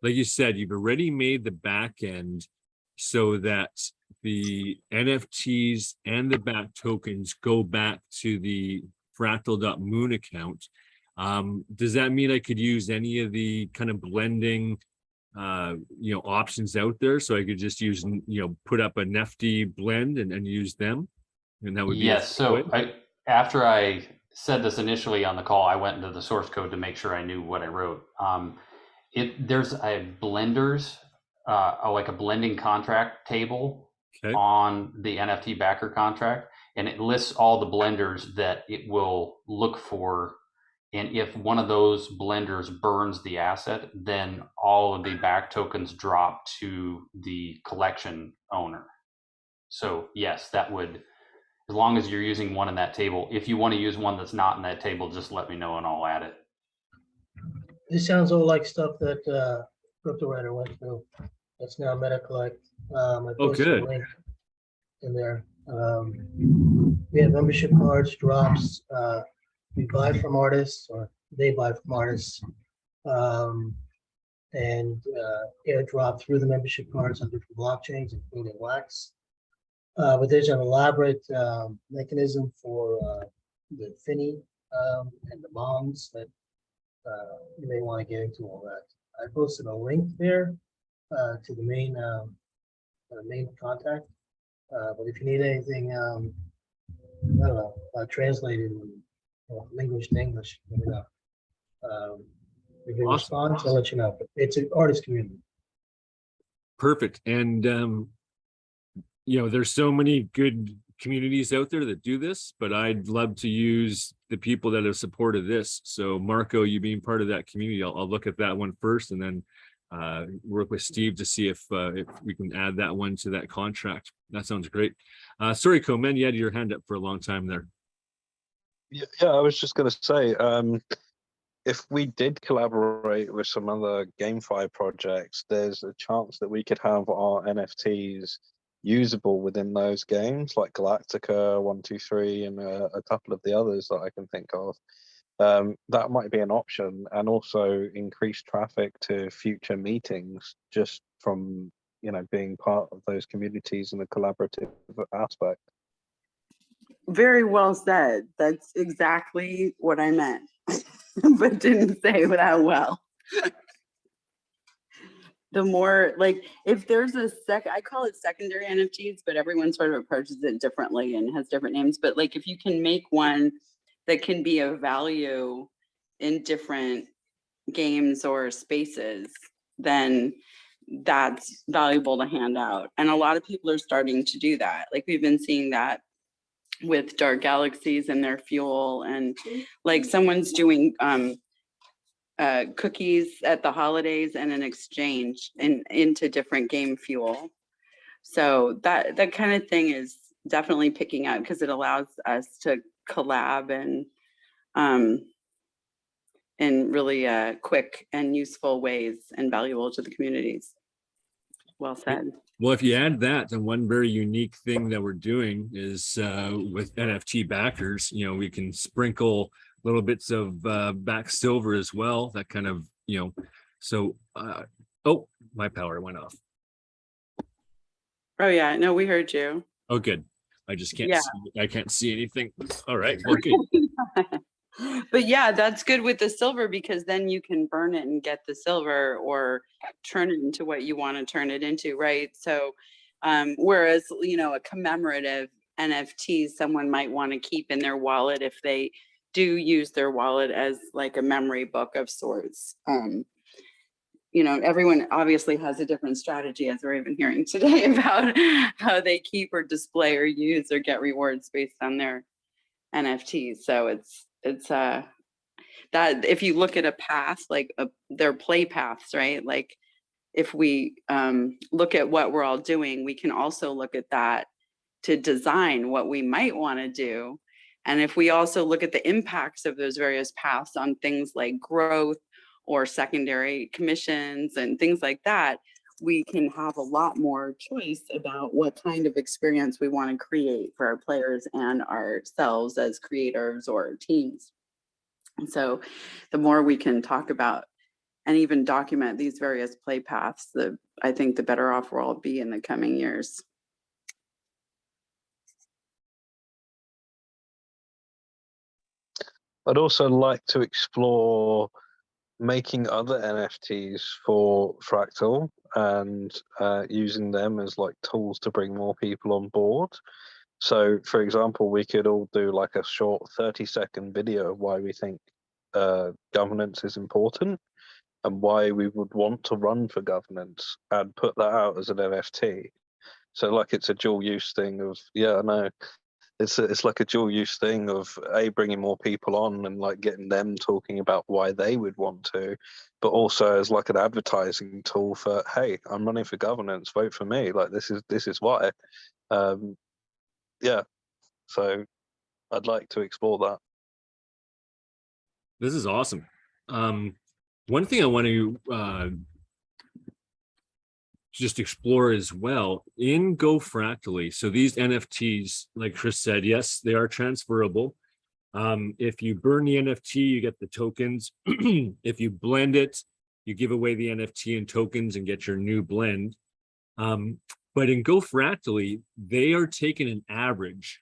like you said, you've already made the back end so that the NFTs and the back tokens go back to the ƒractal.moon account. Does that mean I could use any of the kind of blending you know, options out there? So I could just use, you know, put up a nifty blend and use them, and that would be So after I said this initially on the call, I went into the source code to make sure I knew what I wrote. There's a blenders, like a blending contract table on the NFT backer contract, and it lists all the blenders that it will look for. And if one of those blenders burns the asset, then all of the back tokens drop to the collection owner. So yes, that would, as long as you're using one in that table. If you want to use one that's not in that table, just let me know and I'll add it. This sounds all like stuff that Crypto Writer went through. That's now MetaCollect. I posted a link in there. We have membership cards, drops. We buy from artists, or they buy from artists, and airdrop through the membership cards on different blockchains, including Wax. But there's an elaborate mechanism for the Finny and the bonds that you may want to get into all that. I posted a link there to the main contact. But if you need anything, I don't know, translated from English to English, let me know. We can respond, I'll let you know. But it's an artist community. Perfect. And you know, there's so many good communities out there that do this, but I'd love to use the people that have supported this. So Marco, you being part of that community, I'll look at that one first, and then work with Steve to see if we can add that one to that contract. That sounds great. Sorry, Komen, you had your hand up for a long time there. Yeah, I was just going to say, if we did collaborate with some other GameFi projects, there's a chance that we could have our NFTs usable within those games, like Galactica, 123, and a couple of the others that I can think of. That might be an option, and also increase traffic to future meetings just from, you know, being part of those communities in a collaborative aspect. Very well said. That's exactly what I meant, but didn't say that well. The more, like, if there's a I call it secondary NFTs, but everyone sort of approaches it differently and has different names. But like, if you can make one that can be of value in different games or spaces, then that's valuable to hand out. And a lot of people are starting to do that. Like, we've been seeing that with Dark Galaxies and their fuel, and like someone's doing cookies at the holidays and an exchange into different game fuel. So that kind of thing is definitely picking up because it allows us to collab and in really quick and useful ways and valuable to the communities. Well said. Well, if you add that, then one very unique thing that we're doing is with NFT backers, you know, we can sprinkle little bits of back silver as well. That kind of, you know, so, oh, my power went off. Oh yeah, no, we heard you. Oh, good. I just can't Yeah. see, I can't see anything. All right, well, good. But yeah, that's good with the silver because then you can burn it and get the silver or turn it into what you want to turn it into, right? So whereas, you know, a commemorative NFT someone might want to keep in their wallet if they do use their wallet as like a memory book of sorts. You know, everyone obviously has a different strategy, as we're even hearing today, about how they keep or display or use or get rewards based on their NFTs. So it's that if you look at a path, like their play paths, right? Like if we look at what we're all doing, we can also look at that to design what we might want to do. And if we also look at the impacts of those various paths on things like growth or secondary commissions and things like that, we can have a lot more choice about what kind of experience we want to create for our players and ourselves as creators or teams. And so the more we can talk about and even document these various play paths, I think the better off we'll all be in the coming years. I'd also like to explore making other NFTs for Fractal and using them as like tools to bring more people on board. So, for example, we could all do like a short 30-second video of why we think governance is important and why we would want to run for governance and put that out as an NFT. So like it's a dual use thing of, yeah, I know. It's like a dual use thing of bringing more people on and like getting them talking about why they would want to, but also as like an advertising tool for, hey, I'm running for governance, vote for me. Like this is why. Yeah. So I'd like to explore that. This is awesome. One thing I want to just explore as well in Go Fractally. So these NFTs, like Chris said, yes, they are transferable. If you burn the NFT, you get the tokens. If you blend it, you give away the NFT and tokens and get your new blend. But in Go Fractally, they are taking an average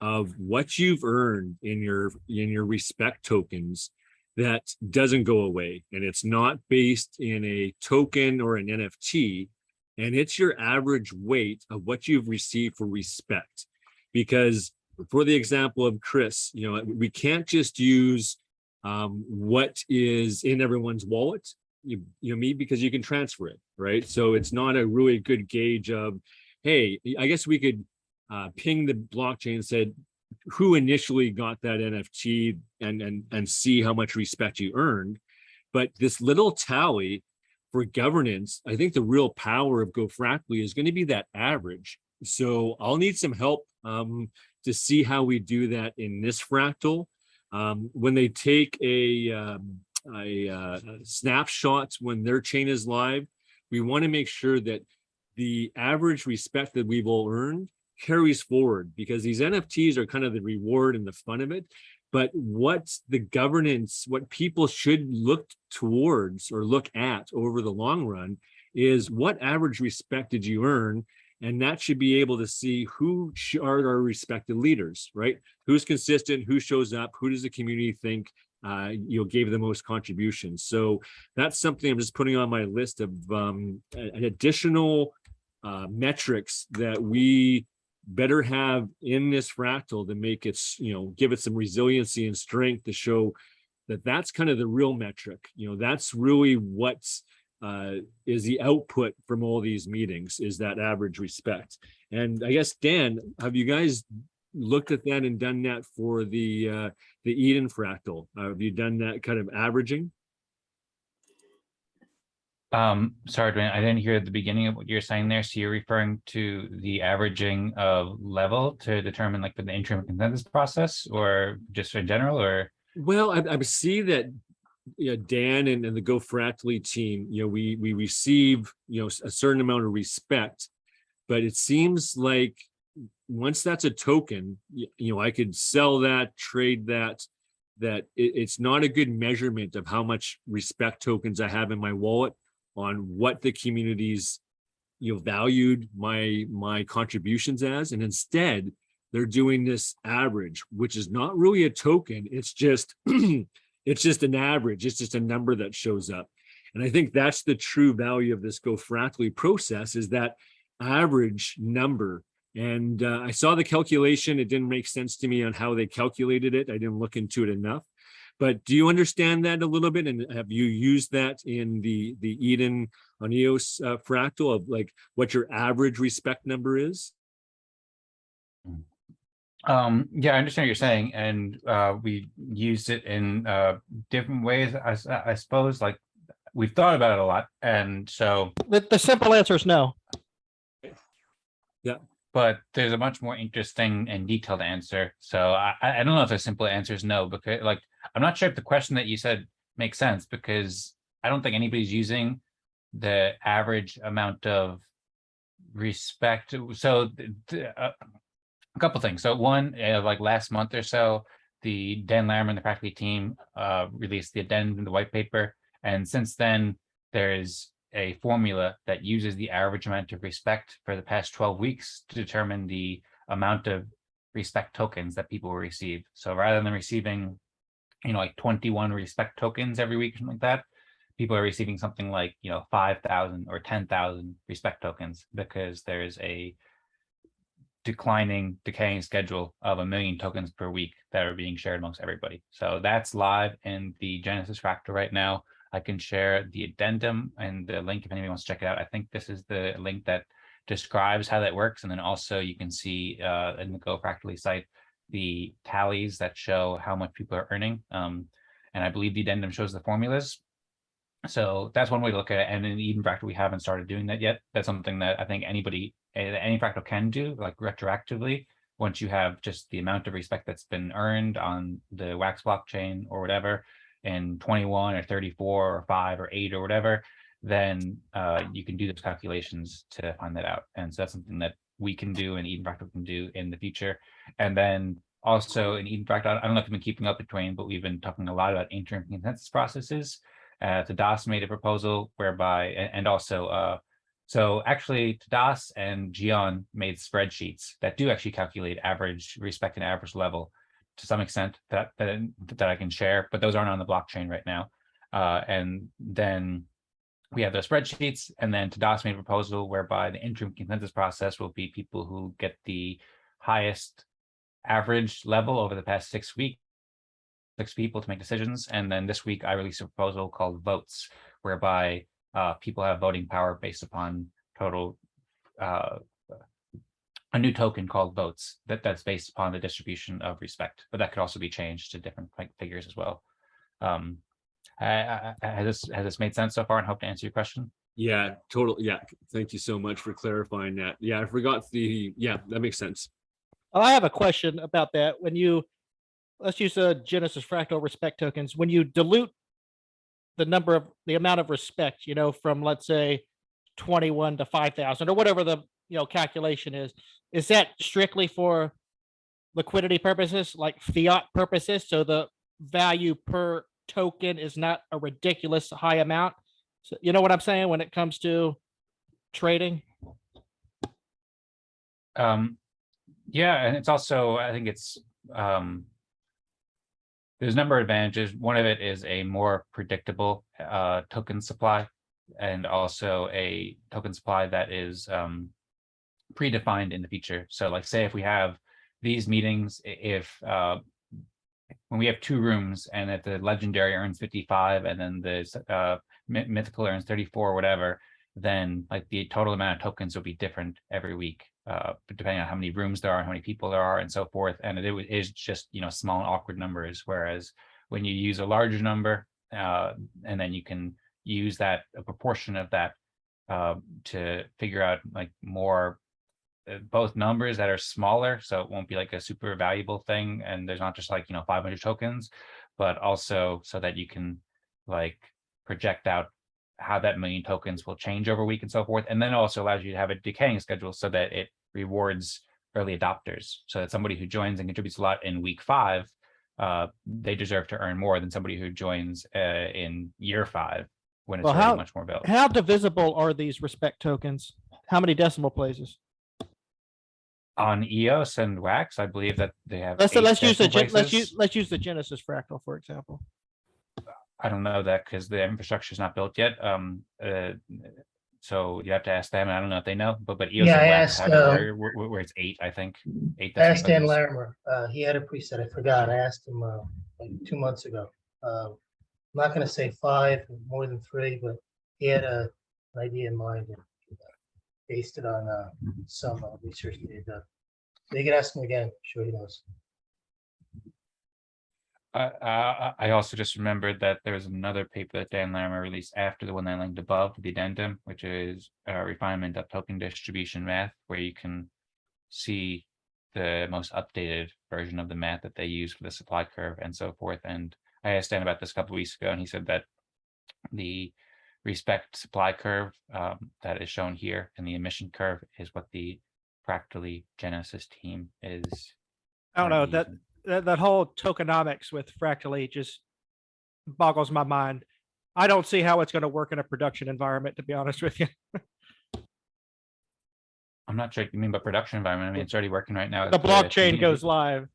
of what you've earned in your respect tokens that doesn't go away, and it's not based in a token or an NFT, and it's your average weight of what you've received for respect. Because for the example of Chris, you know, we can't just use what is in everyone's wallet, you know me, because you can transfer it, right? So it's not a really good gauge of, hey, I guess we could ping the blockchain and said who initially got that NFT and see how much respect you earned. But this little tally for governance, I think the real power of Go Fractally is going to be that average. So I'll need some help to see how we do that in this fractal. When they take a snapshot when their chain is live, we want to make sure that the average respect that we've all earned carries forward, because these NFTs are kind of the reward and the fun of it. But what's the governance, what people should look towards or look at over the long run is what average respect did you earn? And that should be able to see who are our respected leaders, right? Who's consistent, who shows up, who does the community think gave the most contributions. So that's something I'm just putting on my list of additional metrics that we better have in this fractal to make it, give it some resiliency and strength to show that that's kind of the real metric. That's really what's is the output from all these meetings, is that average respect. And I guess, Dan, have you guys looked at that and done that for the Eden fractal? Have you done that kind of averaging? Sorry, Dwayne, I didn't hear the beginning of what you're saying there. So you're referring to the averaging of level to determine like the interim consensus process, or just in general, or? Well, I see that Dan and the Go Fractally team, we receive a certain amount of respect, but it seems like once that's a token, I could sell that, trade that, it's not a good measurement of how much respect tokens I have in my wallet on what the community's valued my contributions as. And instead they're doing this average, which is not really a token. It's just it's just an average. It's just a number that shows up. And I think that's the true value of this Go Fractally process, is that average number. And I saw the calculation. It didn't make sense to me on how they calculated it. I didn't look into it enough. But do you understand that a little bit? And have you used that in the Eden on EOS fractal of like what your average respect number is? Yeah, I understand what you're saying, and we used it in different ways. I suppose, like, we've thought about it a lot, and so The simple answer is no. Yeah. But there's a much more interesting and detailed answer. So I don't know if the simple answer is no, because like I'm not sure if the question that you said makes sense, because I don't think anybody's using the average amount of respect. So a couple things. So one, like last month or so, the Dan Lammer and the Practically team released the addendum in the white paper, and since then there's a formula that uses the average amount of respect for the past 12 weeks to determine the amount of respect tokens that people will receive. So rather than receiving, like 21 respect tokens every week, something like that, people are receiving something like, 5,000 or 10,000 respect tokens, because there's a decaying schedule of 1 million tokens per week that are being shared amongst everybody. So that's live in the Genesis Fractal right now. I can share the addendum and the link if anybody wants to check it out. I think this is the link that describes how that works. And then also you can see in the Go Fractally site, the tallies that show how much people are earning. And I believe the addendum shows the formulas. So that's one way to look at it. And in Eden Fractal, we haven't started doing that yet. That's something that I think any Fractal can do, like retroactively, once you have just the amount of respect that's been earned on the Wax blockchain or whatever, in 21 or 34 or 5 or 8 or whatever, then you can do those calculations to find that out. And so that's something that we can do and Eden Fractal can do in the future. And then also in Eden Fractal, I don't know if you've been keeping up with Dwayne, but we've been talking a lot about interim consensus processes. Tadas made a proposal whereby, and also, so actually Tadas and Gian made spreadsheets that do actually calculate average respect and average level to some extent that I can share, but those aren't on the blockchain right now. And then we have those spreadsheets, and then Tadas made a proposal whereby the interim consensus process will be people who get the highest average level over the past 6 weeks, 6 people to make decisions. And then this week I released a proposal called votes, whereby people have voting power based upon total a new token called votes that's based upon the distribution of respect, but that could also be changed to different figures as well. Has this made sense so far, and hope to answer your question? Yeah, totally. Yeah, thank you so much for clarifying that. Yeah, I forgot that makes sense. I have a question about that. When let's use the Genesis Fractal respect tokens, when you dilute the amount of respect, from let's say 21 to 5,000 or whatever the calculation is that strictly for liquidity purposes, like fiat purposes? So the value per token is not a ridiculous high amount. So you know what I'm saying when it comes to trading? Yeah, and it's also, I think it's there's a number of advantages. One of it is a more predictable token supply, and also a token supply that is predefined in the future. So like, say if we have these meetings, if when we have 2 rooms and if the legendary earns 55 and then the mythical earns 34 or whatever, then like the total amount of tokens will be different every week, depending on how many rooms there are, how many people there are, and so forth. And it is just, you know, small and awkward numbers. Whereas when you use a larger number, and then you can use that, a proportion of that, to figure out like more, both numbers that are smaller, so it won't be like a super valuable thing, and there's not just like, you know, 500 tokens, but also so that you can like project out how that million tokens will change over a week and so forth. And then it also allows you to have a decaying schedule so that it rewards early adopters, so that somebody who joins and contributes a lot in week 5, they deserve to earn more than somebody who joins in year 5, when it's Well, already much more available. How divisible are these respect tokens? How many decimal places? On EOS and Wax, I believe that they have. Let's use places. let's use the Genesis fractal, for example. I don't know that because the infrastructure is not built yet. So you have to ask them. I don't know if they know, but EOS and Wax have it where it's 8, I think. 8. I asked Dan Larimer. He had a preset. I forgot. I asked him like 2 months ago. I'm not going to say 5, more than 3, but he had an idea in mind and based it on some research he had done. So you can ask him again. I'm sure he knows. I also just remembered that there was another paper that Dan Larimer released after the one that I linked above, the addendum, which is refinement of token distribution math, where you can see the most updated version of the math that they use for the supply curve and so forth. And I asked Dan about this a couple of weeks ago, and he said that the respect supply curve that is shown here and the emission curve is what the Fractally Genesis team is. I don't know, that whole tokenomics with Fractally just boggles my mind. I don't see how it's going to work in a production environment, to be honest with you. I'm not sure what you mean by production environment. I mean, it's already working right now. The blockchain goes live.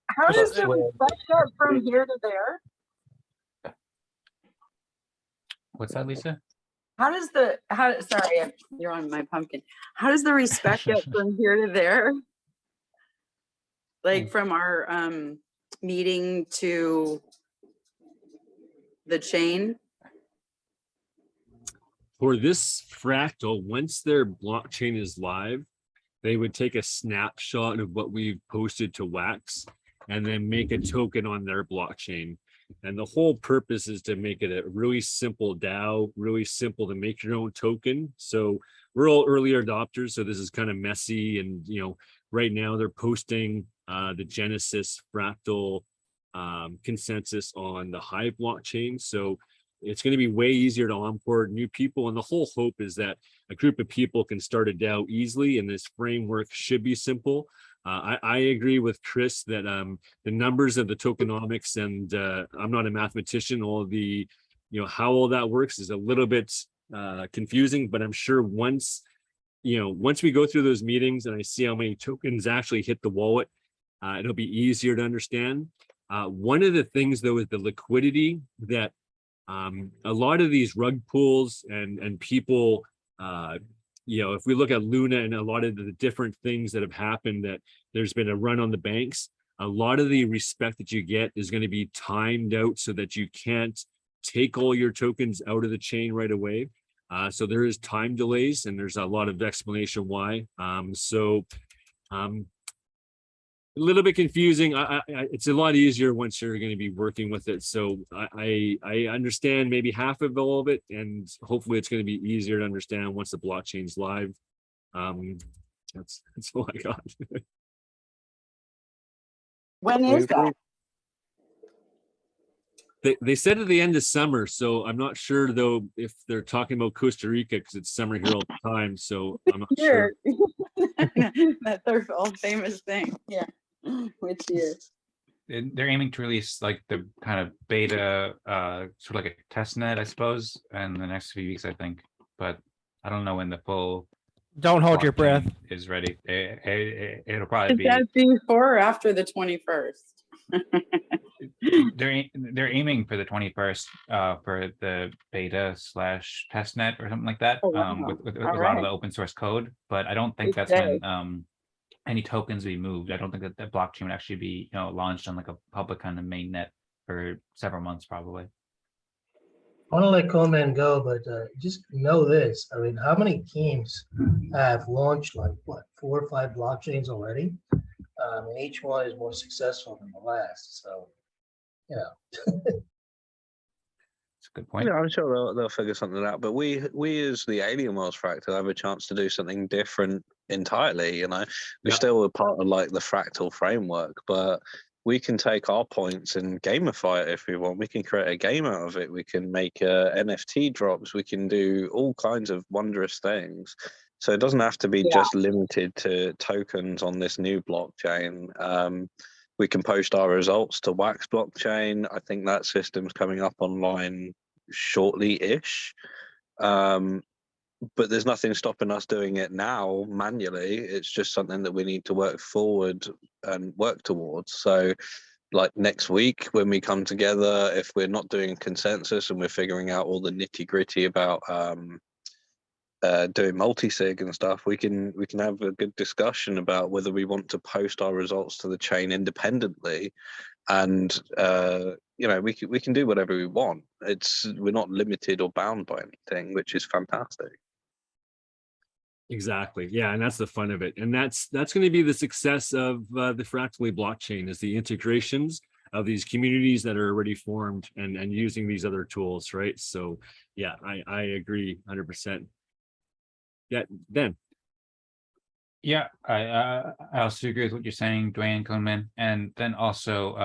How does the respect go from here to there? What's that, Lisa? How does sorry, you're on my pumpkin. How does the respect get from here to there? Like from our meeting to the chain? For this fractal, once their blockchain is live, they would take a snapshot of what we've posted to Wax and then make a token on their blockchain. And the whole purpose is to make it a really simple DAO, really simple to make your own token. So we're all early adopters, so this is kind of messy. And, you know, right now they're posting the Genesis fractal consensus on the Hive blockchain. So it's going to be way easier to onboard new people. And the whole hope is that a group of people can start a DAO easily, and this framework should be simple. I agree with Chris that the numbers of the tokenomics, and I'm not a mathematician, all the, you know, how all that works is a little bit confusing, but I'm sure once we go through those meetings and I see how many tokens actually hit the wallet, it'll be easier to understand. One of the things though is the liquidity that a lot of these rug pulls and people, you know, if we look at Luna and a lot of the different things that have happened, that there's been a run on the banks, a lot of the respect that you get is going to be timed out so that you can't take all your tokens out of the chain right away. So there is time delays, and there's a lot of explanation why. A little bit confusing. It's a lot easier once you're going to be working with it. So I understand maybe half of all of it, and hopefully it's going to be easier to understand once the blockchain's live. That's all I got. When is that? They said at the end of summer, so I'm not sure though if they're talking about Costa Rica because it's summer here all the time. So I'm not sure. That's their old famous thing. Yeah. Which year? They're aiming to release like the kind of beta, sort of like a test net, I suppose, in the next few weeks, I think. But I don't know when the full Don't hold your breath. blockchain is ready. It'll probably Is be. that before or after the 21st? They're aiming for the 21st for the beta / testnet or something like that, Oh, wow. with All a lot of right. the open source code. But I don't think Good that's day. when any tokens be moved. I don't think that the blockchain would actually be launched on like a public kind of main net for several months probably. I want to let Coleman go, but just know this. I mean, how many teams have launched like what, 4 or 5 blockchains already? And each one is more successful than the last. So, you know. It's a good point. Yeah, I'm sure they'll figure something out. But we as the Alien Worlds Fractal have a chance to do something different entirely. You know, we're still a part of like the Fractal framework, but we can take our points and gamify it if we want. We can create a game out of it. We can make NFT drops. We can do all kinds of wondrous things. So it doesn't have to be just limited to tokens on this new blockchain. We can post our results to Wax blockchain. I think that system's coming up online shortly-ish. But there's nothing stopping us doing it now manually. It's just something that we need to work forward and work towards. So like next week when we come together, if we're not doing consensus and we're figuring out all the nitty-gritty about doing multi-sig and stuff, we can have a good discussion about whether we want to post our results to the chain independently, and we can do whatever we want. We're not limited or bound by anything, which is fantastic. Exactly. Yeah, and that's the fun of it, and that's going to be the success of the Fractally blockchain, is the integrations of these communities that are already formed and using these other tools, right? So yeah, I agree 100%. Yeah, Ben. Yeah, I also agree with what you're saying, Dwayne, Coleman, and then also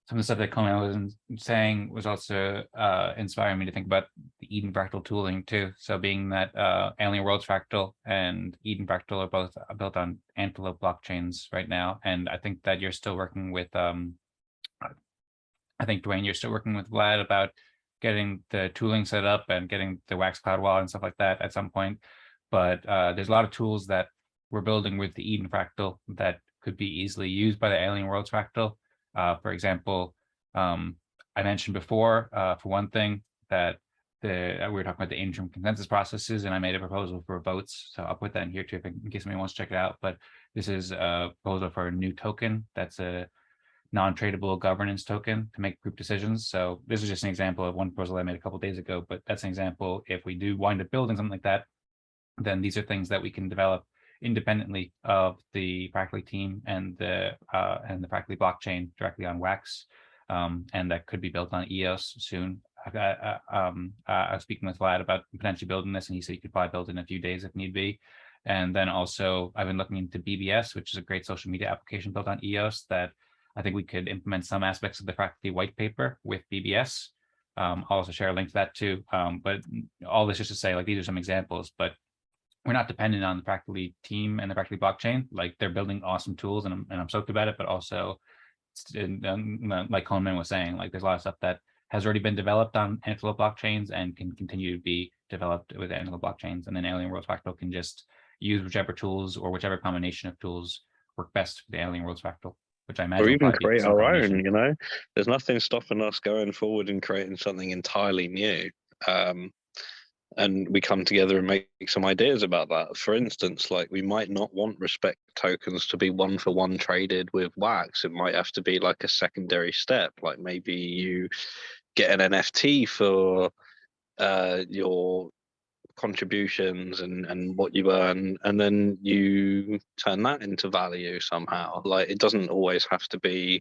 some of the stuff that Coleman was saying was also inspiring me to think about the Eden Fractal tooling too. So being that Alien Worlds Fractal and Eden Fractal are both built on Antelope blockchains right now, and I think that you're still working with I think Dwayne, you're still working with Vlad about getting the tooling set up and getting the Wax Cloud wallet and stuff like that at some point. But there's a lot of tools that we're building with the Eden Fractal that could be easily used by the Alien Worlds Fractal. For example, I mentioned before, for one thing, that we were talking about the interim consensus processes, and I made a proposal for votes. So I'll put that in here too, in case somebody wants to check it out. But this is a proposal for a new token that's a non-tradable governance token to make group decisions. So this is just an example of one proposal I made a couple of days ago, but that's an example. If we do wind up building something like that, then these are things that we can develop independently of the Fractally team and the Fractally blockchain directly on Wax, and that could be built on EOS soon. I was speaking with Vlad about potentially building this, and he said he could probably build it in a few days if need be. And then also I've been looking into BBS, which is a great social media application built on EOS that I think we could implement some aspects of the Fractally white paper with BBS. I'll also share a link to that too. But all this just to say, like, these are some examples, but we're not dependent on the Fractally team and the Fractally blockchain. Like, they're building awesome tools, and I'm stoked about it. But also, like Coleman was saying, like, there's a lot of stuff that has already been developed on Antelope blockchains and can continue to be developed with Antelope blockchains. And then Alien Worlds Fractal can just use whichever tools or whichever combination of tools work best for the Alien Worlds Fractal, which I imagine. Or even create our own, you know? There's nothing stopping us going forward and creating something entirely new. And we come together and make some ideas about that. For instance, like, we might not want respect tokens to be 1-for-1 traded with Wax. It might have to be like a secondary step. Like, maybe you get an NFT for your contributions and what you earn, and then you turn that into value somehow. Like, it doesn't always have to be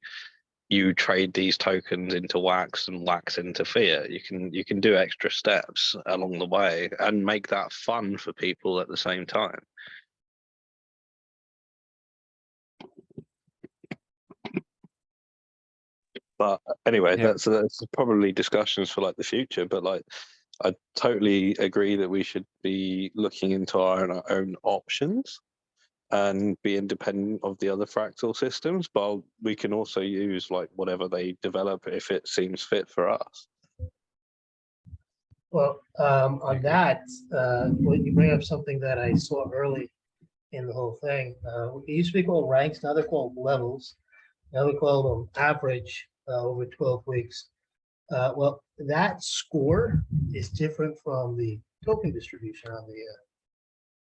you trade these tokens into Wax and Wax into fiat. You can do extra steps along the way and make that fun for people at the same time. But anyway, that's probably discussions for like the future. But like, I totally agree that we should be looking into our own options and be independent of the other fractal systems, but we can also use like whatever they develop if it seems fit for us. Well, on that, when you bring up something that I saw early in the whole thing, it used to be called ranks, now they're called levels. Now we call them average over 12 weeks. Well, that score is different from the token distribution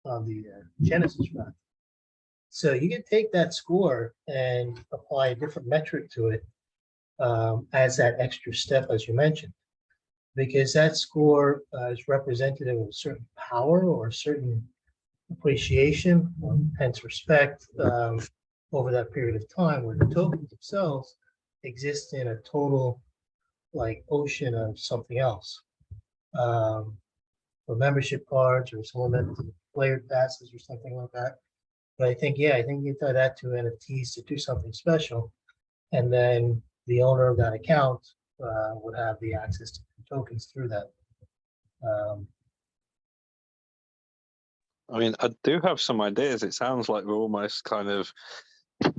on the Genesis front. So you can take that score and apply a different metric to it as that extra step, as you mentioned, because that score is representative of a certain power or a certain appreciation, or hence respect over that period of time, where the tokens themselves exist in a total like ocean of something else. Or membership cards or some limited player passes or something like that. But I think you tie that to NFTs to do something special. And then the owner of that account would have the access to the tokens through that. I mean, I do have some ideas. It sounds like we're almost kind of,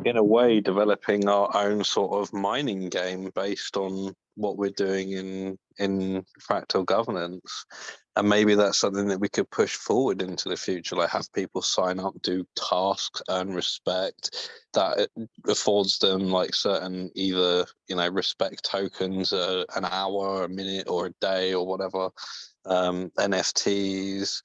in a way, developing our own sort of mining game based on what we're doing in fractal governance. And maybe that's something that we could push forward into the future, like have people sign up, do tasks, earn respect, that it affords them like certain either, respect tokens, an hour, a minute, or a day, or whatever, NFTs.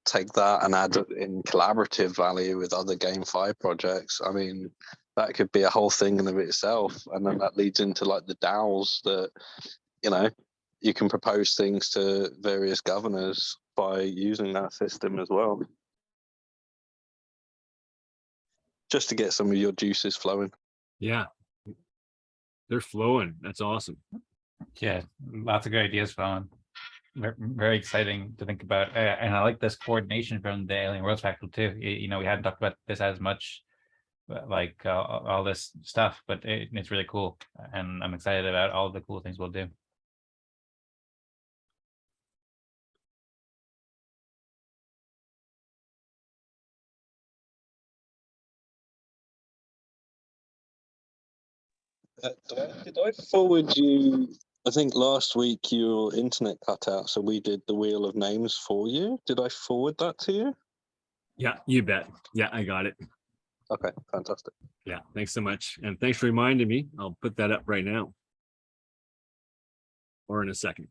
Take that and add in collaborative value with other GameFi projects. I mean, that could be a whole thing in of itself. And then that leads into like the DAOs that, you can propose things to various governors by using that system as well. Just to get some of your juices flowing. Yeah. They're flowing. That's awesome. Yeah, lots of good ideas flowing. Very exciting to think about, and I like this coordination from the Alien Worlds Ƒractal too. We hadn't talked about this as much, like all this stuff, but it's really cool, and I'm excited about all the cool things we'll do. Did I forward you? I think last week your internet cut out, so we did the wheel of names for you. Did I forward that to you? Yeah, you bet. Yeah, I got it. Okay, fantastic. Yeah, thanks so much. And thanks for reminding me. I'll put that up right now. Or in a second.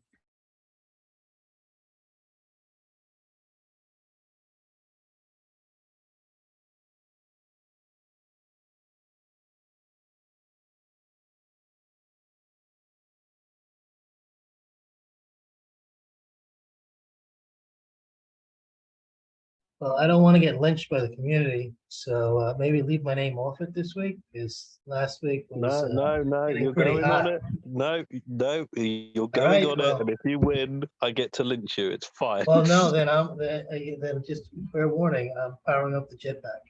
Well, I don't want to get lynched by the community, so maybe leave my name off it this week, because last week was No, you're pretty going hot. on it. No, you're going right, on well, it. And if you win, I get to lynch you. It's fine. Well, no, then just fair warning, I'm powering up the jetpack.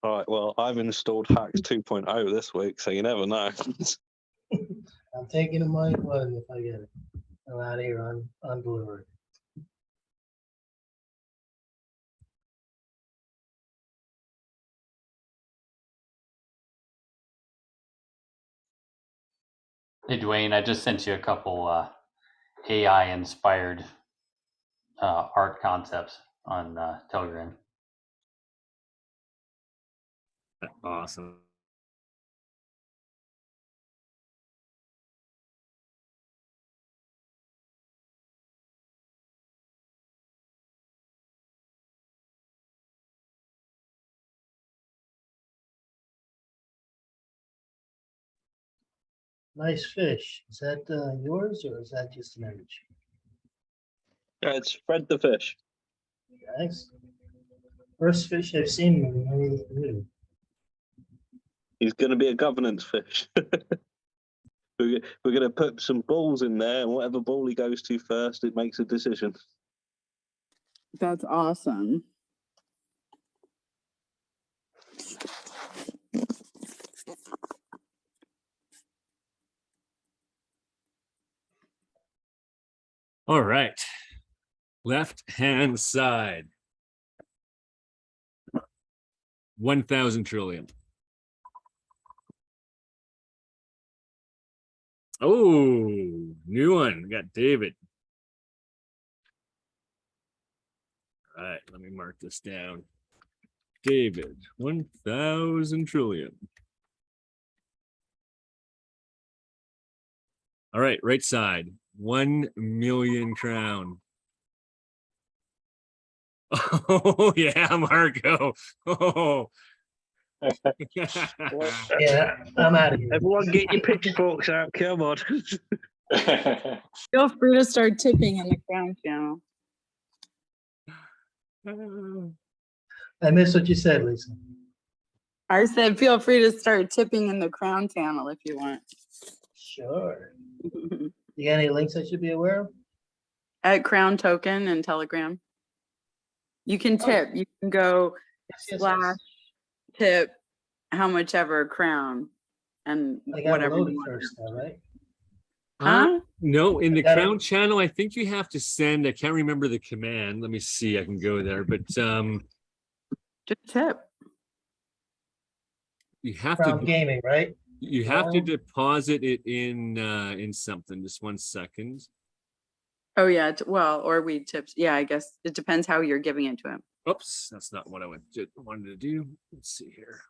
All right, well, I've installed Hacks 2.0 this week, so you never know. I'm taking a money one if I get it. I'm out of here on delivery. Hey, Dwayne, I just sent you a couple AI-inspired art concepts on Telegram. Awesome. Nice fish. Is that yours or is that just an image? Yeah, it's Fred the fish. Thanks. First fish I've seen in any of the community. He's going to be a governance fish. We're going to put some balls in there, and whatever ball he goes to first, it makes a decision. That's awesome. All right. Left hand side. 1,000 trillion. Oh, new one. We got David. right, let me mark this down. David, 1,000 trillion. All right, right side, 1 million crown. Oh yeah, Marco. Oh. Yeah, I'm out of here. Everyone get your pitchforks out, come on. Feel free to start tipping in the KROWN channel. I missed what you said, Lisa. I said, feel free to start tipping in the KROWN channel if you want. Sure. You got any links I should be aware of? At KROWN token and Telegram. You can tip. You can go Yes, slash tip how much ever KROWN and I gotta whatever load you it want. first, though, right? Huh? No, in the got it. KROWN channel, I think you have to send, I can't remember the command. Let me see, I can go there, but Just tip. you have KROWN to Gaming, right? you have to KROWN. deposit it in something. Just 1 second. Oh yeah, well, or we tips. Yeah, I guess it depends how you're giving it to him. Oops, that's not what I wanted to do. Let's see here.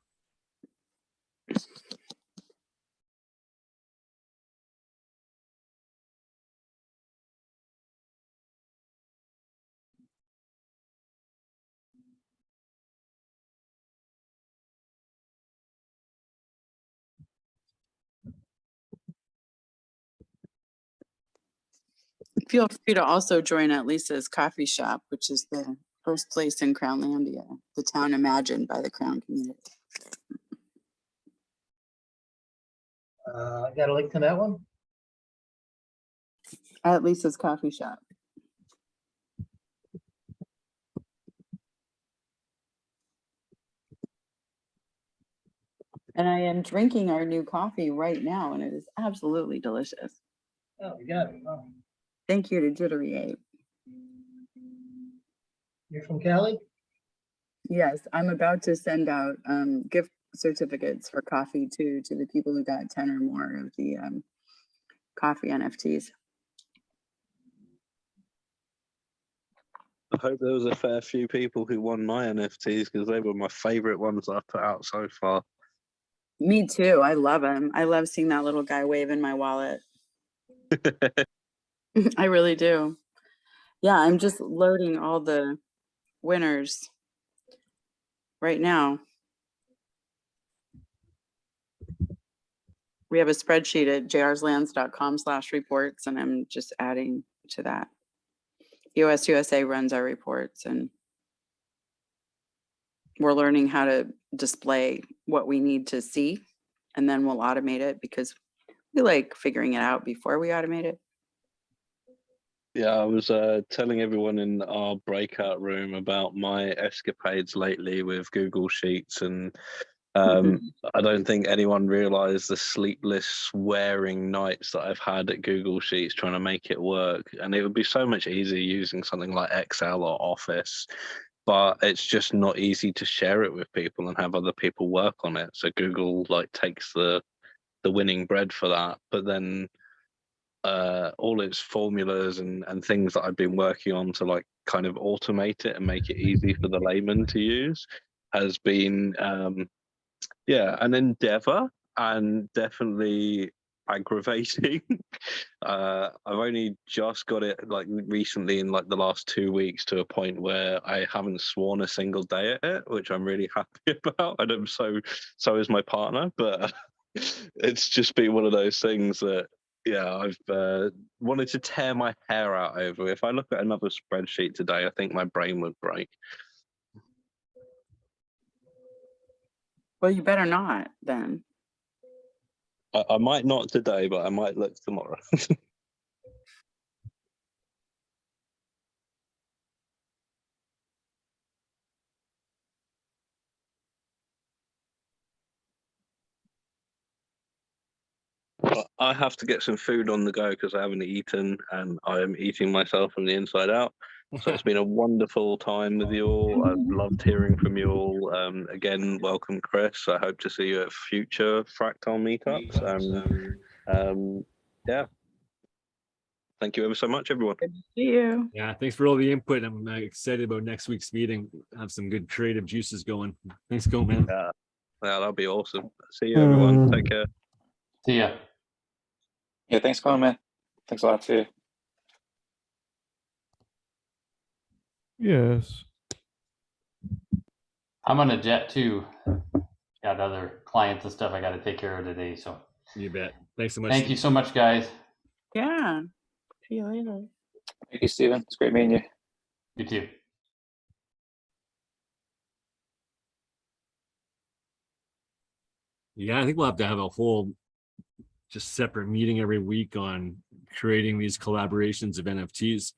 Feel free to also join at Lisa's coffee shop, which is the first place in Crownlandia, the town imagined by the KROWN community. Got a link to that one? At Lisa's coffee shop. And I am drinking our new coffee right now, and it is absolutely delicious. Oh, you got it. Oh. Thank you to Jittery Ape. You're from Cali? Yes, I'm about to send out gift certificates for coffee to the people who got 10 or more of the coffee NFTs. I hope there was a fair few people who won my NFTs because they were my favorite ones I've put out so far. Me too. I love them. I love seeing that little guy wave in my wallet. I really do. Yeah, I'm just loading all the winners right now. We have a spreadsheet at jrslands.com/reports, and I'm just adding to that. EOS USA runs our reports, and we're learning how to display what we need to see, and then we'll automate it because we like figuring it out before we automate it. Yeah, I was telling everyone in our breakout room about my escapades lately with Google Sheets, and I don't think anyone realized the sleepless, swearing nights that I've had at Google Sheets trying to make it work. And it would be so much easier using something like Excel or Office, but it's just not easy to share it with people and have other people work on it. So Google like takes the winning bread for that, but then all its formulas and things that I've been working on to like kind of automate it and make it easy for the layman to use has been an endeavor and definitely aggravating. I've only just got it like recently in like the last 2 weeks to a point where I haven't sworn a single day at it, which I'm really happy about. And I'm so is my partner, but it's just been one of those things that I've wanted to tear my hair out over. If I look at another spreadsheet today, I think my brain would break. Well, you better not then. I might not today, but I might look tomorrow. But I have to get some food on the go because I haven't eaten, and I am eating myself from the inside out. So it's been a wonderful time with you all. I've loved hearing from you all. Again, welcome, Chris. I hope to see you at future ƒractal meetups. Yeah. Thank you ever so much, everyone. Good to see you. Yeah, thanks for all the input. I'm excited about next week's meeting. Have some good creative juices going. Thanks, go man. Yeah, that'll be awesome. See you, everyone. Take care. See ya. Yeah, thanks, Colin, man. Thanks a lot. See you. Yes. I'm on a jet too. Got other clients and stuff I got to take care of today. So You bet. Thanks so much. thank you so much, guys. Yeah. See you later. Thank you, Steven. It's great meeting you. You too. Yeah, I think we'll have to have a whole just separate meeting every week on creating these collaborations of NFTs.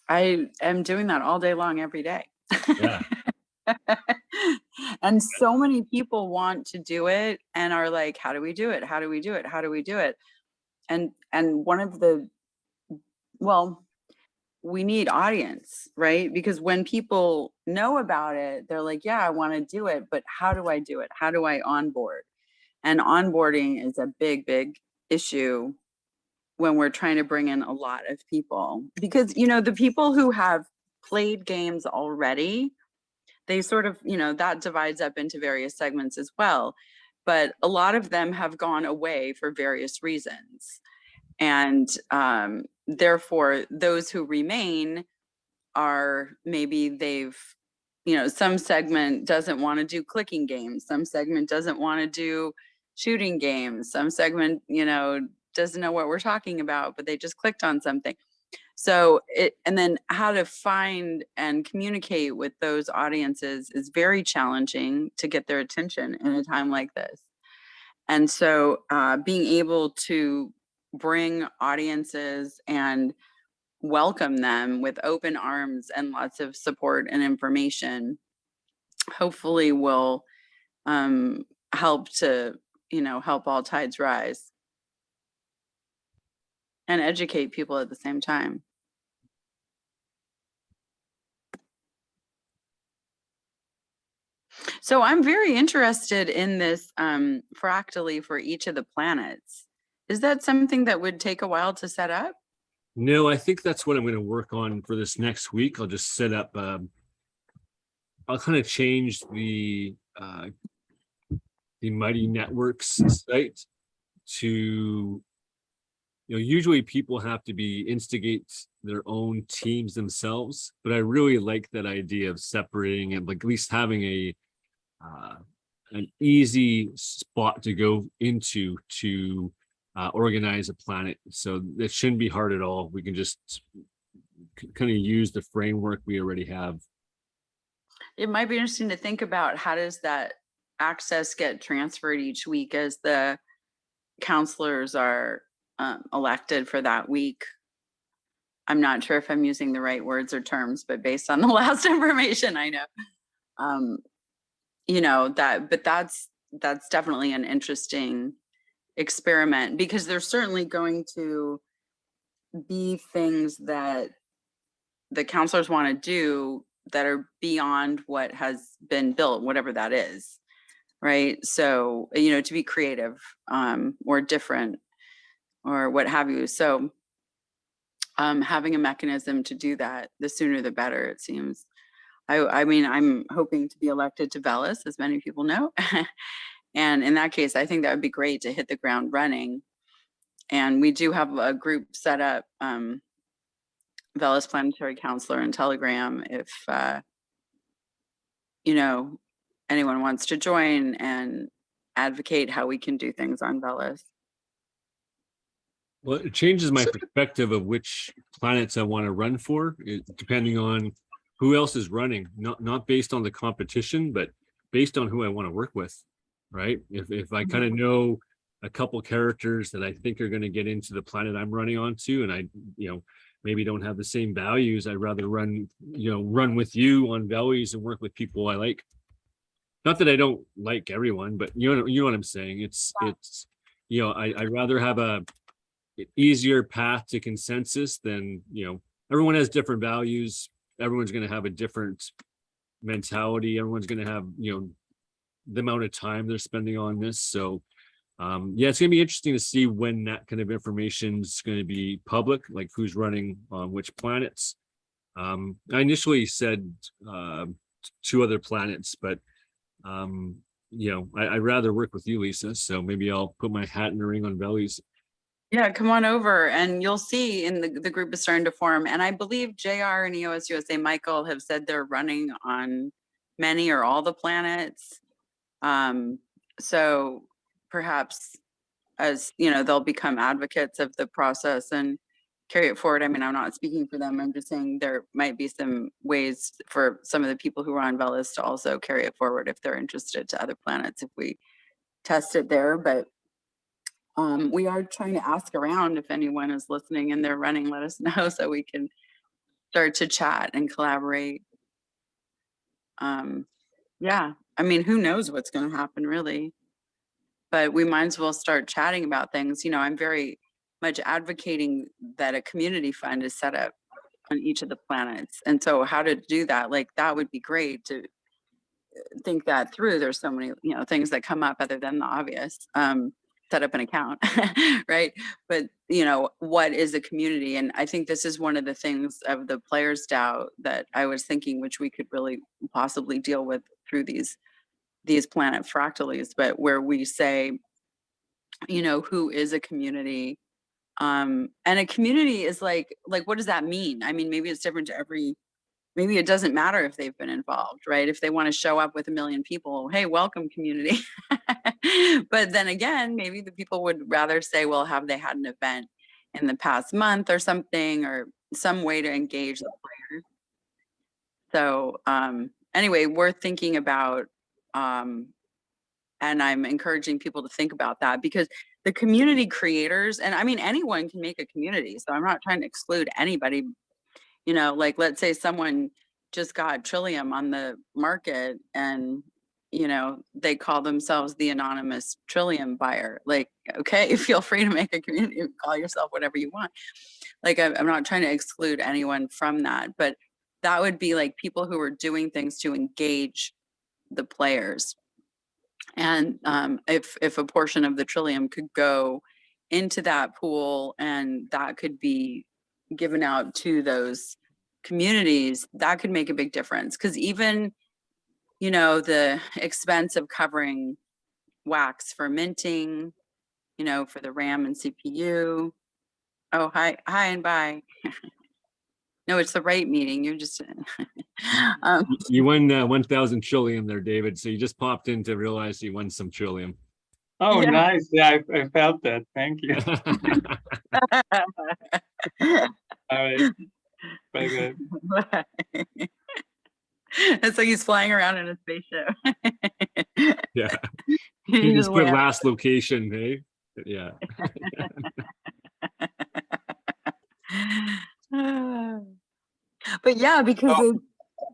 I am doing that all day long, every day. Yeah. And so many people want to do it and are like, how do we do it? How do we do it? How do we do it? And one of the, well, we need audience, right? Because when people know about it, they're like, yeah, I want to do it, but how do I do it? How do I onboard? And onboarding is a big, big issue when we're trying to bring in a lot of people, because, you know, the people who have played games already, they sort of, you know, that divides up into various segments as well. But a lot of them have gone away for various reasons. And therefore, those who remain are maybe they've, you know, some segment doesn't want to do clicking games. Some segment doesn't want to do shooting games. Some segment, you know, doesn't know what we're talking about, but they just clicked on something. So and then how to find and communicate with those audiences is very challenging to get their attention in a time like this. And so being able to bring audiences and welcome them with open arms and lots of support and information, hopefully will help to, you know, help all tides rise and educate people at the same time. So I'm very interested in this fractally for each of the planets. Is that something that would take a while to set up? No, I think that's what I'm going to work on for this next week. I'll just set up, I'll kind of change the Mighty Networks site to, you know, usually people have to instigate their own teams themselves, but I really like that idea of separating and like at least having an easy spot to go into to organize a planet. So that shouldn't be hard at all. We can just kind of use the framework we already have. It might be interesting to think about how does that access get transferred each week as the counselors are elected for that week. I'm not sure if I'm using the right words or terms, but based on the last information I know, you know, but that's definitely an interesting experiment, because there's certainly going to be things that the counselors want to do that are beyond what has been built, whatever that is, right? So, you know, to be creative or different or what have you. So having a mechanism to do that, the sooner the better, it seems. I mean, I'm hoping to be elected to Velis, as many people know. And in that case, I think that would be great to hit the ground running. And we do have a group set up, Velis Planetary Counselor and Telegram, if, you know, anyone wants to join and advocate how we can do things on Velis. Well, it changes my perspective of which planets I want to run for, depending on who else is running, not based on the competition, but based on who I want to work with, right? If I kind of know a couple characters that I think are going to get into the planet I'm running onto, and I, you know, maybe don't have the same values, I'd rather run with you on values and work with people I like. Not that I don't like everyone, but you know what I'm saying. It's you know, I'd rather have an easier path to consensus than, you know, everyone has different values. Everyone's going to have a different mentality. Everyone's going to have, you know, the amount of time they're spending on this. So Yeah, it's gonna be interesting to see when that kind of information is going to be public, like who's running on which planets. I initially said 2 other planets, but you know, I'd rather work with you, Lisa. So maybe I'll put my hat in the ring on Veli's. Yeah, come on over and you'll see in the group is starting to form. And I believe JR and EOS USA Michael have said they're running on many or all the planets. So perhaps as you know, they'll become advocates of the process and carry it forward. I mean, I'm not speaking for them. I'm just saying there might be some ways for some of the people who are on Velis to also carry it forward if they're interested to other planets if we test it there. But we are trying to ask around if anyone is listening and they're running, let us know so we can start to chat and collaborate. Yeah, I mean, who knows what's going to happen really, but we might as well start chatting about things. You know, I'm very much advocating that a community fund is set up on each of the planets. And so how to do that, like that would be great to think that through. There's so many, you know, things that come up other than the obvious. Set up an account, right? But you know, what is a community? And I think this is one of the things of the players' DAO that I was thinking, which we could really possibly deal with through these planet fractalies, but where we say, you know, who is a community? And a community is like what does that mean? I mean, maybe it's different to every. Maybe it doesn't matter if they've been involved, right? If they want to show up with 1 million people, hey, welcome community. But then again, maybe the people would rather say, well, have they had an event in the past month or something, or some way to engage the players? So anyway, we're thinking about, and I'm encouraging people to think about that, because the community creators, and I mean, anyone can make a community. So I'm not trying to exclude anybody. You know, like let's say someone just got Trillium on the market and, you know, they call themselves the anonymous Trillium buyer. Like, okay, feel free to make a community, call yourself whatever you want. Like, I'm not trying to exclude anyone from that, but that would be like people who are doing things to engage the players. And if a portion of the Trillium could go into that pool and that could be given out to those communities, that could make a big difference. Because even, you know, the expense of covering wax for minting, you know, for the RAM and CPU. Oh, hi and bye. No, it's the right meeting. You're just You won 1,000 Trillium there, David. So you just popped in to realize you won some Trillium. Oh, Yeah. nice. Yeah, I felt that. Thank you. All right. Very good. It's like he's flying around in a spaceship. Yeah. He You just put land. last location, hey? Yeah. But yeah, because it,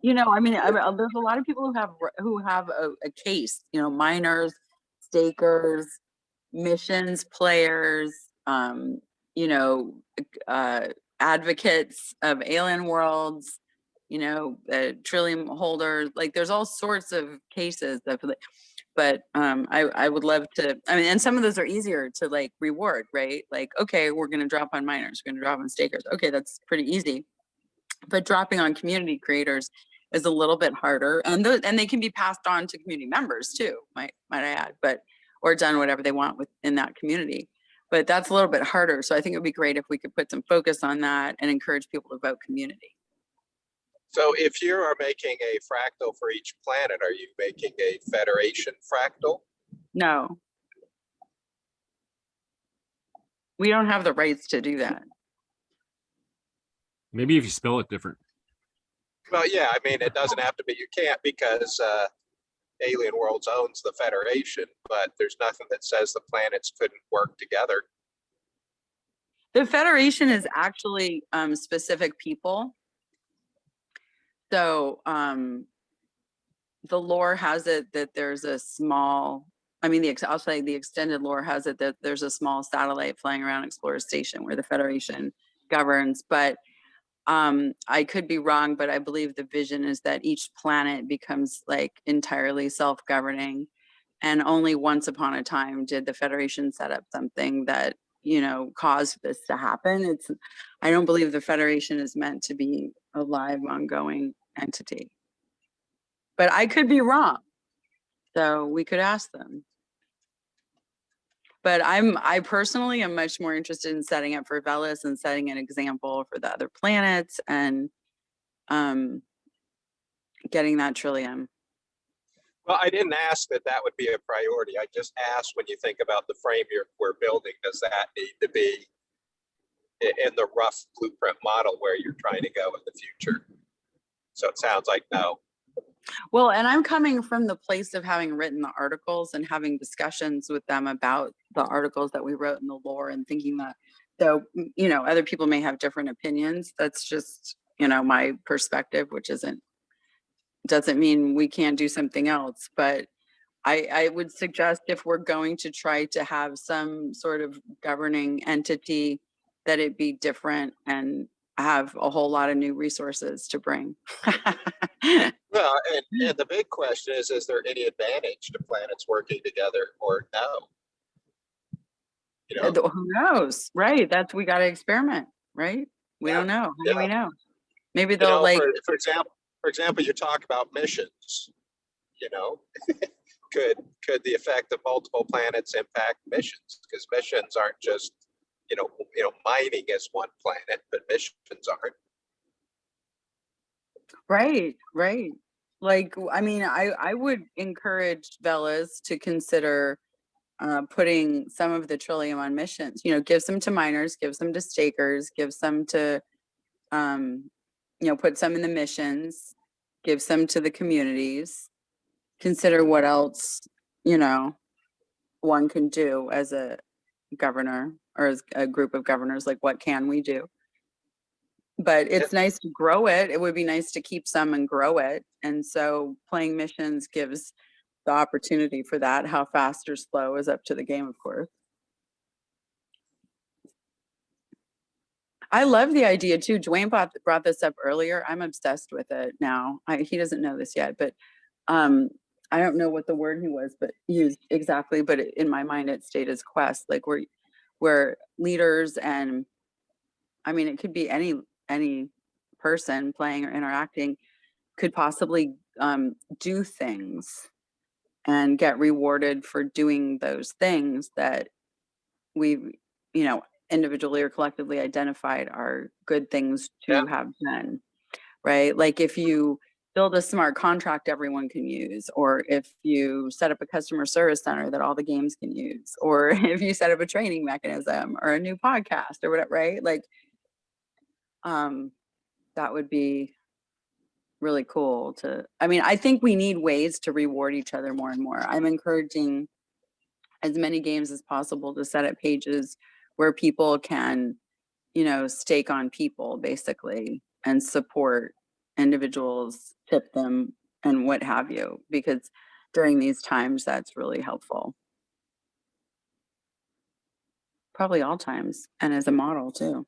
you know, I mean, there's a lot of people who have a case, you know, miners, stakers, missions players, you know, advocates of alien worlds, you know, Trillium holders. Like, there's all sorts of cases that. But I would love to, I mean, and some of those are easier to like reward, right? Like, okay, we're going to drop on miners, we're going to drop on stakers. Okay, that's pretty easy. But dropping on community creators is a little bit harder. And they can be passed on to community members too, might I add, but, or done whatever they want within that community. But that's a little bit harder. So I think it would be great if we could put some focus on that and encourage people to vote community. So if you are making a fractal for each planet, are you making a Federation fractal? No. We don't have the rights to do that. Maybe if you spell it different. Well, yeah, I mean, it doesn't have to be, you can't, because Alien Worlds owns the Federation, but there's nothing that says the planets couldn't work together. The Federation is actually specific people. So the lore has it that there's a small, I mean, I'll say the extended lore has it that there's a small satellite flying around Explorer Station where the Federation governs. But I could be wrong, but I believe the vision is that each planet becomes like entirely self-governing. And only once upon a time did the Federation set up something that, you know, caused this to happen. I don't believe the Federation is meant to be a live, ongoing entity. But I could be wrong. So we could ask them. But I personally am much more interested in setting up for Veles and setting an example for the other planets and getting that trillium. Well, I didn't ask that would be a priority. I just asked, when you think about the frame we're building, does that need to be in the rough blueprint model where you're trying to go in the future? So it sounds like no. Well, and I'm coming from the place of having written the articles and having discussions with them about the articles that we wrote in the lore, and thinking that, though, you know, other people may have different opinions. That's just, you know, my perspective, which doesn't mean we can't do something else. But I would suggest, if we're going to try to have some sort of governing entity, that it be different and have a whole lot of new resources to bring. Well, and the big question is there any advantage to planets working together or no? You know, Who knows, right? We got to experiment, right? We don't know. How do we know? Maybe they'll, you know, for example, you talk about missions. You know, could the effect of multiple planets impact missions? Because missions aren't just, you know, mining is one planet, but missions aren't. Right. Like, I mean, I would encourage Veles to consider putting some of the trillium on missions. You know, give some to miners, give some to stakers, give some to, you know, put some in the missions, give some to the communities. Consider what else, you know, one can do as a governor or as a group of governors. Like, what can we do? But it's nice to grow it. It would be nice to keep some and grow it. And so playing missions gives the opportunity for that. How fast or slow is up to the game, of course. I love the idea too. Dwayne brought this up earlier. I'm obsessed with it now. He doesn't know this yet, but I don't know what the word he was, but used exactly. But in my mind, it stayed as quest. Like we're leaders, and I mean, it could be any person playing or interacting could possibly do things and get rewarded for doing those things that we've, you know, individually or collectively identified are good things to have done, right? Like if you build a smart contract everyone can use, or if you set up a customer service center that all the games can use, or if you set up a training mechanism or a new podcast or whatever, right? Like that would be really cool to, I mean, I think we need ways to reward each other more and more. I'm encouraging as many games as possible to set up pages where people can, you know, stake on people basically and support individuals, tip them and what have you, because during these times that's really helpful. Probably all times, and as a model too.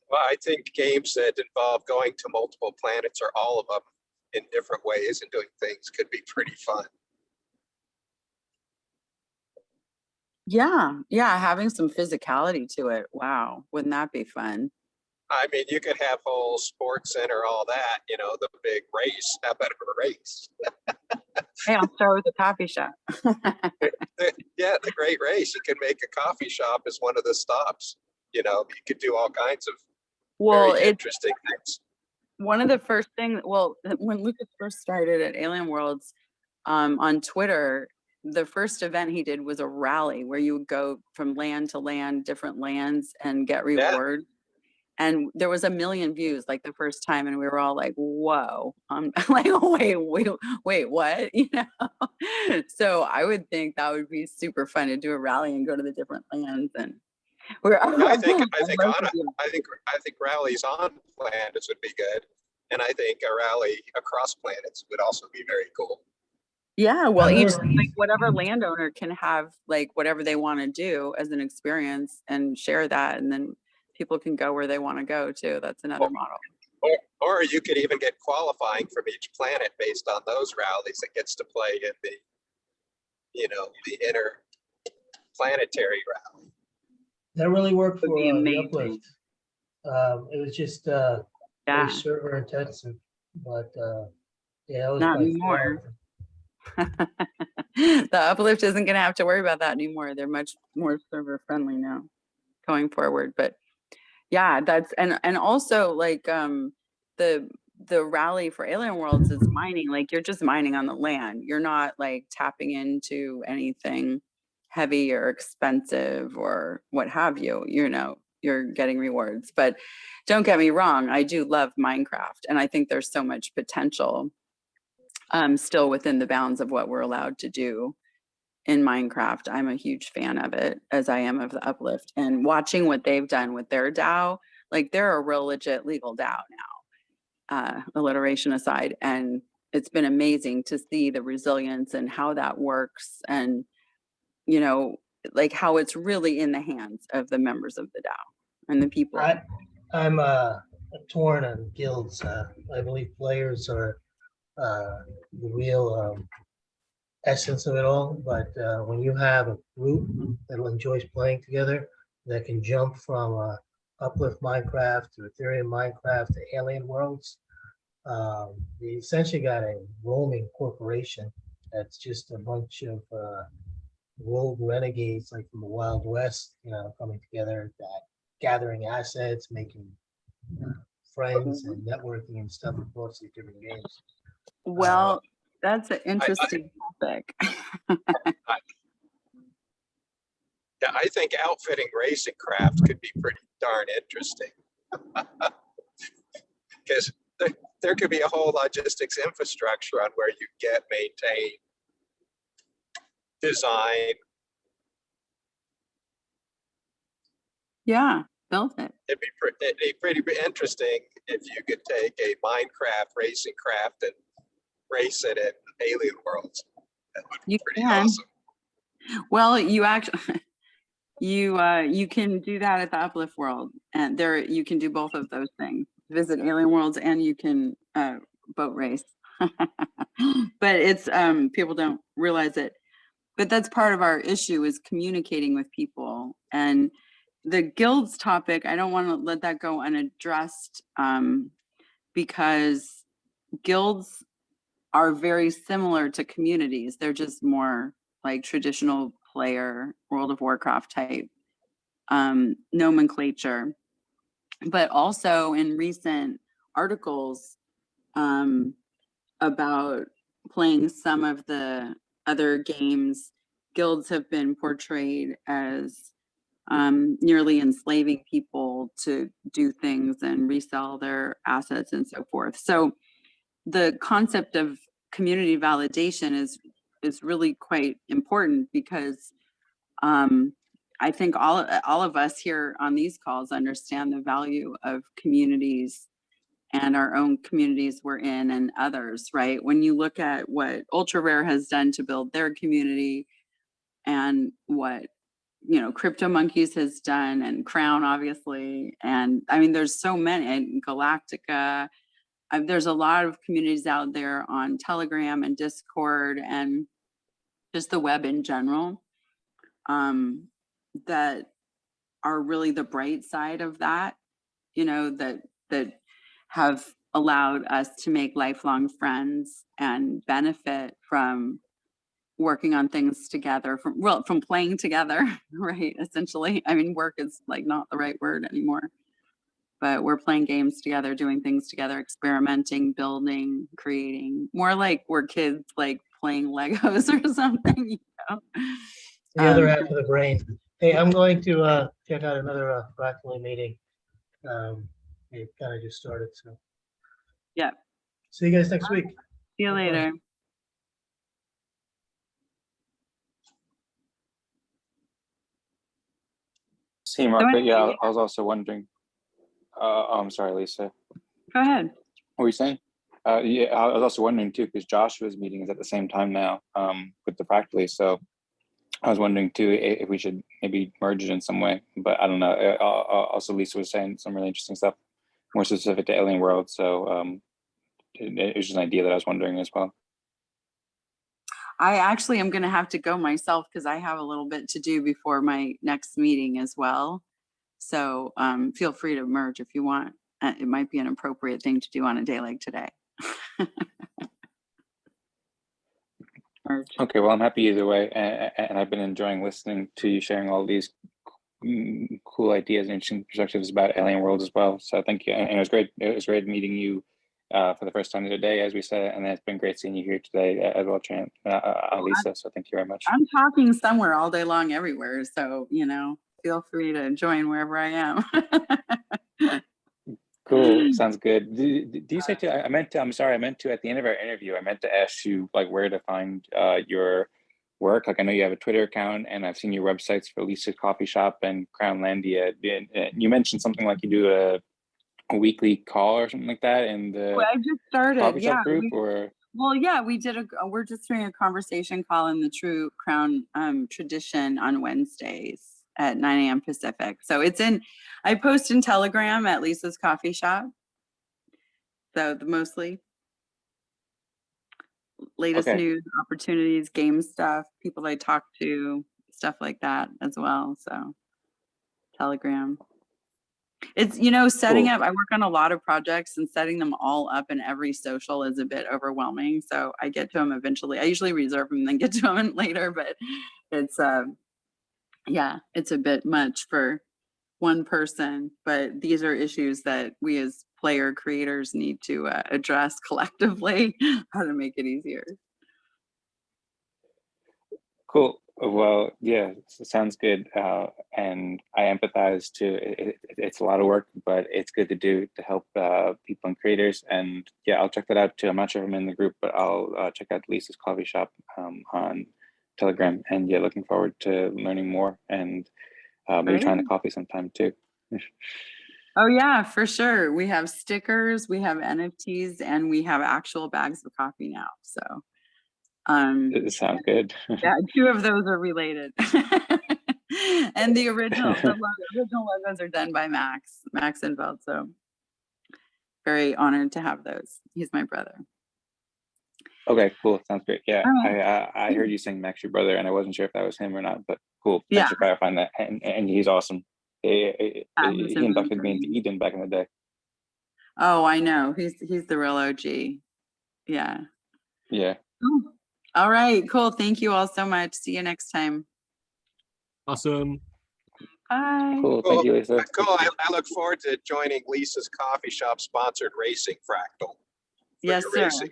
Well, I think games that involve going to multiple planets, or all of them in different ways and doing things, could be pretty fun. Yeah, having some physicality to it. Wow, wouldn't that be fun? I mean, you could have whole sports center, all that, you know, the big race. How about a race? Hey, I'll start with a coffee shop. Yeah, the great race. You could make a coffee shop as one of the stops. You know, you could do all kinds of very interesting things. One of the first things, well, when Lucas first started at Alien Worlds on Twitter, the first event he did was a rally where you would go from land to land, different lands, and get reward. And there was 1 million views like the first time, and we were all like, "Whoa!" Like, wait, what? You know. So I would think that would be super fun to do a rally and go to the different lands. And I think rallies on planets would be good, and I think a rally across planets would also be very cool. Yeah, well, each like whatever landowner can have like whatever they want to do as an experience and share that, and then people can go where they want to go too. That's another model. Or you could even get qualifying from each planet based on those rallies that gets to play in the interplanetary rally. That really worked Would for be the amazing. uplift. It was just Yeah, very server intensive, but yeah, it was not by anymore. far. The uplift isn't going to have to worry about that anymore. They're much more server friendly now going forward. But yeah, that's and also like the rally for Alien Worlds is mining. Like you're just mining on the land. You're not like tapping into anything heavy or expensive or what have you. You're getting rewards. But don't get me wrong, I do love Minecraft, and I think there's so much potential still within the bounds of what we're allowed to do in Minecraft. I'm a huge fan of it, as I am of the uplift, and watching what they've done with their DAO. Like they're a real legit legal DAO now, alliteration aside. And it's been amazing to see the resilience and how that works, and like how it's really in the hands of the members of the DAO and the people. I'm torn on guilds. I believe players are the real essence of it all. But when you have a group that enjoys playing together, that can jump from Uplift Minecraft to Ethereum Minecraft to Alien Worlds, they essentially got a roaming corporation that's just a bunch of rogue renegades, like from the Wild West, coming together, gathering assets, making friends and networking and stuff across these different games. Well, that's an interesting topic. Yeah, I think outfitting racing craft could be pretty darn interesting. Because there could be a whole logistics infrastructure on where you get, maintain, design. Yeah, build it. It'd be pretty interesting if you could take a Minecraft racing craft and race it in Alien Worlds. That would be pretty awesome. Well, you actually you can do that at the Uplift World, and there you can do both of those things. Visit Alien Worlds and you can boat race. But it's people don't realize it. But that's part of our issue, is communicating with people. And the guilds topic, I don't want to let that go unaddressed, because guilds are very similar to communities. They're just more like traditional player World of Warcraft type nomenclature. But also in recent articles about playing some of the other games, guilds have been portrayed as nearly enslaving people to do things and resell their assets and so forth. So the concept of community validation is really quite important, because I think all of us here on these calls understand the value of communities and our own communities we're in and others, right? When you look at what Ultra Rare has done to build their community, and what Crypto Monkeys has done, and KROWN obviously, and I mean there's so many, and Galactica. There's a lot of communities out there on Telegram and Discord and just the web in general, that are really the bright side of that, that have allowed us to make lifelong friends and benefit from working on things together, from playing together, right? Essentially, I mean, work is like not the right word anymore, but we're playing games together, doing things together, experimenting, building, creating, more like we're kids like playing Legos or something, The other half of the brain. Hey, I'm going to check out another ƒractal meeting. It kind of just started, so. Yeah. See you guys next week. See you later. See, Mark, but yeah, I was also wondering. I'm sorry, Lisa. Go ahead. What were you saying? Yeah, I was also wondering too, because Joshua's meeting is at the same time now with the ƒractal. So I was wondering too if we should maybe merge it in some way. But I don't know. Also, Lisa was saying some really interesting stuff, more specific to Alien World. So it was just an idea that I was wondering as well. I actually am going to have to go myself because I have a little bit to do before my next meeting as well. So feel free to merge if you want. It might be an appropriate thing to do on a day like today. Merge. Okay, well, I'm happy either way, and I've been enjoying listening to you sharing all these cool ideas and interesting perspectives about Alien Worlds as well. So thank you, and it was great. It was great meeting you for the first time the other day, as we said, and it's been great seeing you here today as well, Lisa. So thank you very much. I'm talking somewhere all day long everywhere, so you know, feel free to join wherever I am. Cool, sounds good. Do you say to? I'm sorry. I meant to at the end of our interview. I meant to ask you like where to find your work. Like I know you have a Twitter account, and I've seen your websites for Lisa's Coffee Shop and Crownlandia. You mentioned something like you do a weekly call or something like that in the Well, I just started, coffee yeah. shop group, or Well, yeah, we did we're just doing a conversation call in the True Crown tradition on Wednesdays at 9 a.m. Pacific. So I post in Telegram at Lisa's Coffee Shop. So the mostly latest Okay. news, opportunities, game stuff, people I talk to, stuff like that as well. So Telegram. It's, you know, setting Cool. up, I work on a lot of projects and setting them all up in every social is a bit overwhelming. So I get to them eventually. I usually reserve them and then get to them later, but it's, yeah, it's a bit much for one person, but these are issues that we as player creators need to address collectively, how to make it easier. Cool. Well, yeah, sounds good. And I empathize too. It's a lot of work, but it's good to do to help people and creators. And yeah, I'll check that out too. I'm not sure if I'm in the group, but I'll check out Lisa's Coffee Shop on Telegram. And yeah, looking forward to learning more and maybe trying the coffee sometime too. Oh yeah, for sure. We have stickers, we have NFTs, and we have actual bags of coffee now. So It sounds good. yeah, 2 of those are related. And the original logos are done by Max Infeld. So very honored to have those. He's my brother. Okay, cool. Sounds great. Yeah, Right. I heard you sing Max your brother, and I wasn't sure if that was him or not, but cool. Yeah. Thanks for clarifying that. And he's awesome. He inducted me into Eden back in the day. Oh, I know. He's the real OG. Yeah. Yeah. Cool. All right, cool. Thank you all so much. See you next time. Awesome. Bye. Cool. Thank you, Lisa. Cool. I look forward to joining Lisa's Coffee Shop sponsored racing fractal. Yes, sir. Racing.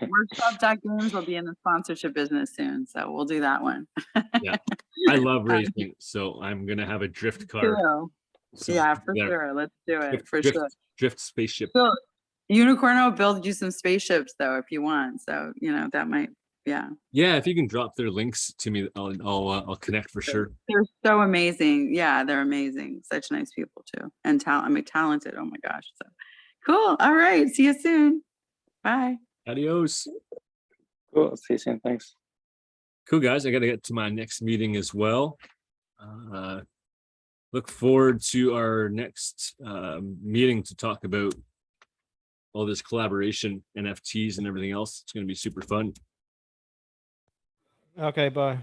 Workshop.games will be in the sponsorship business soon, so we'll do that one. Yeah, I love racing, so I'm gonna have a drift car. Cool. So, Yeah, for yeah, sure. Let's do it for drift, sure. drift spaceship. So Unicorn will build you some spaceships though, if you want. So, you know, that might, yeah. Yeah, if you can drop their links to me, I'll connect for sure. They're so amazing. Yeah, they're amazing. Such nice people too. And talented. Oh my gosh. So cool. All right. See you soon. Bye. Adios. Cool. See you soon. Thanks. Cool, guys. I got to get to my next meeting as well. Look forward to our next meeting to talk about all this collaboration, NFTs and everything else. It's going to be super fun. Okay, bye.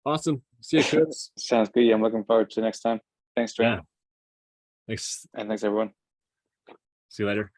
Awesome. See you, Chris. Sounds good. Yeah, I'm looking forward to next time. Thanks, Trey. Yeah. Thanks. And thanks, everyone. See you later.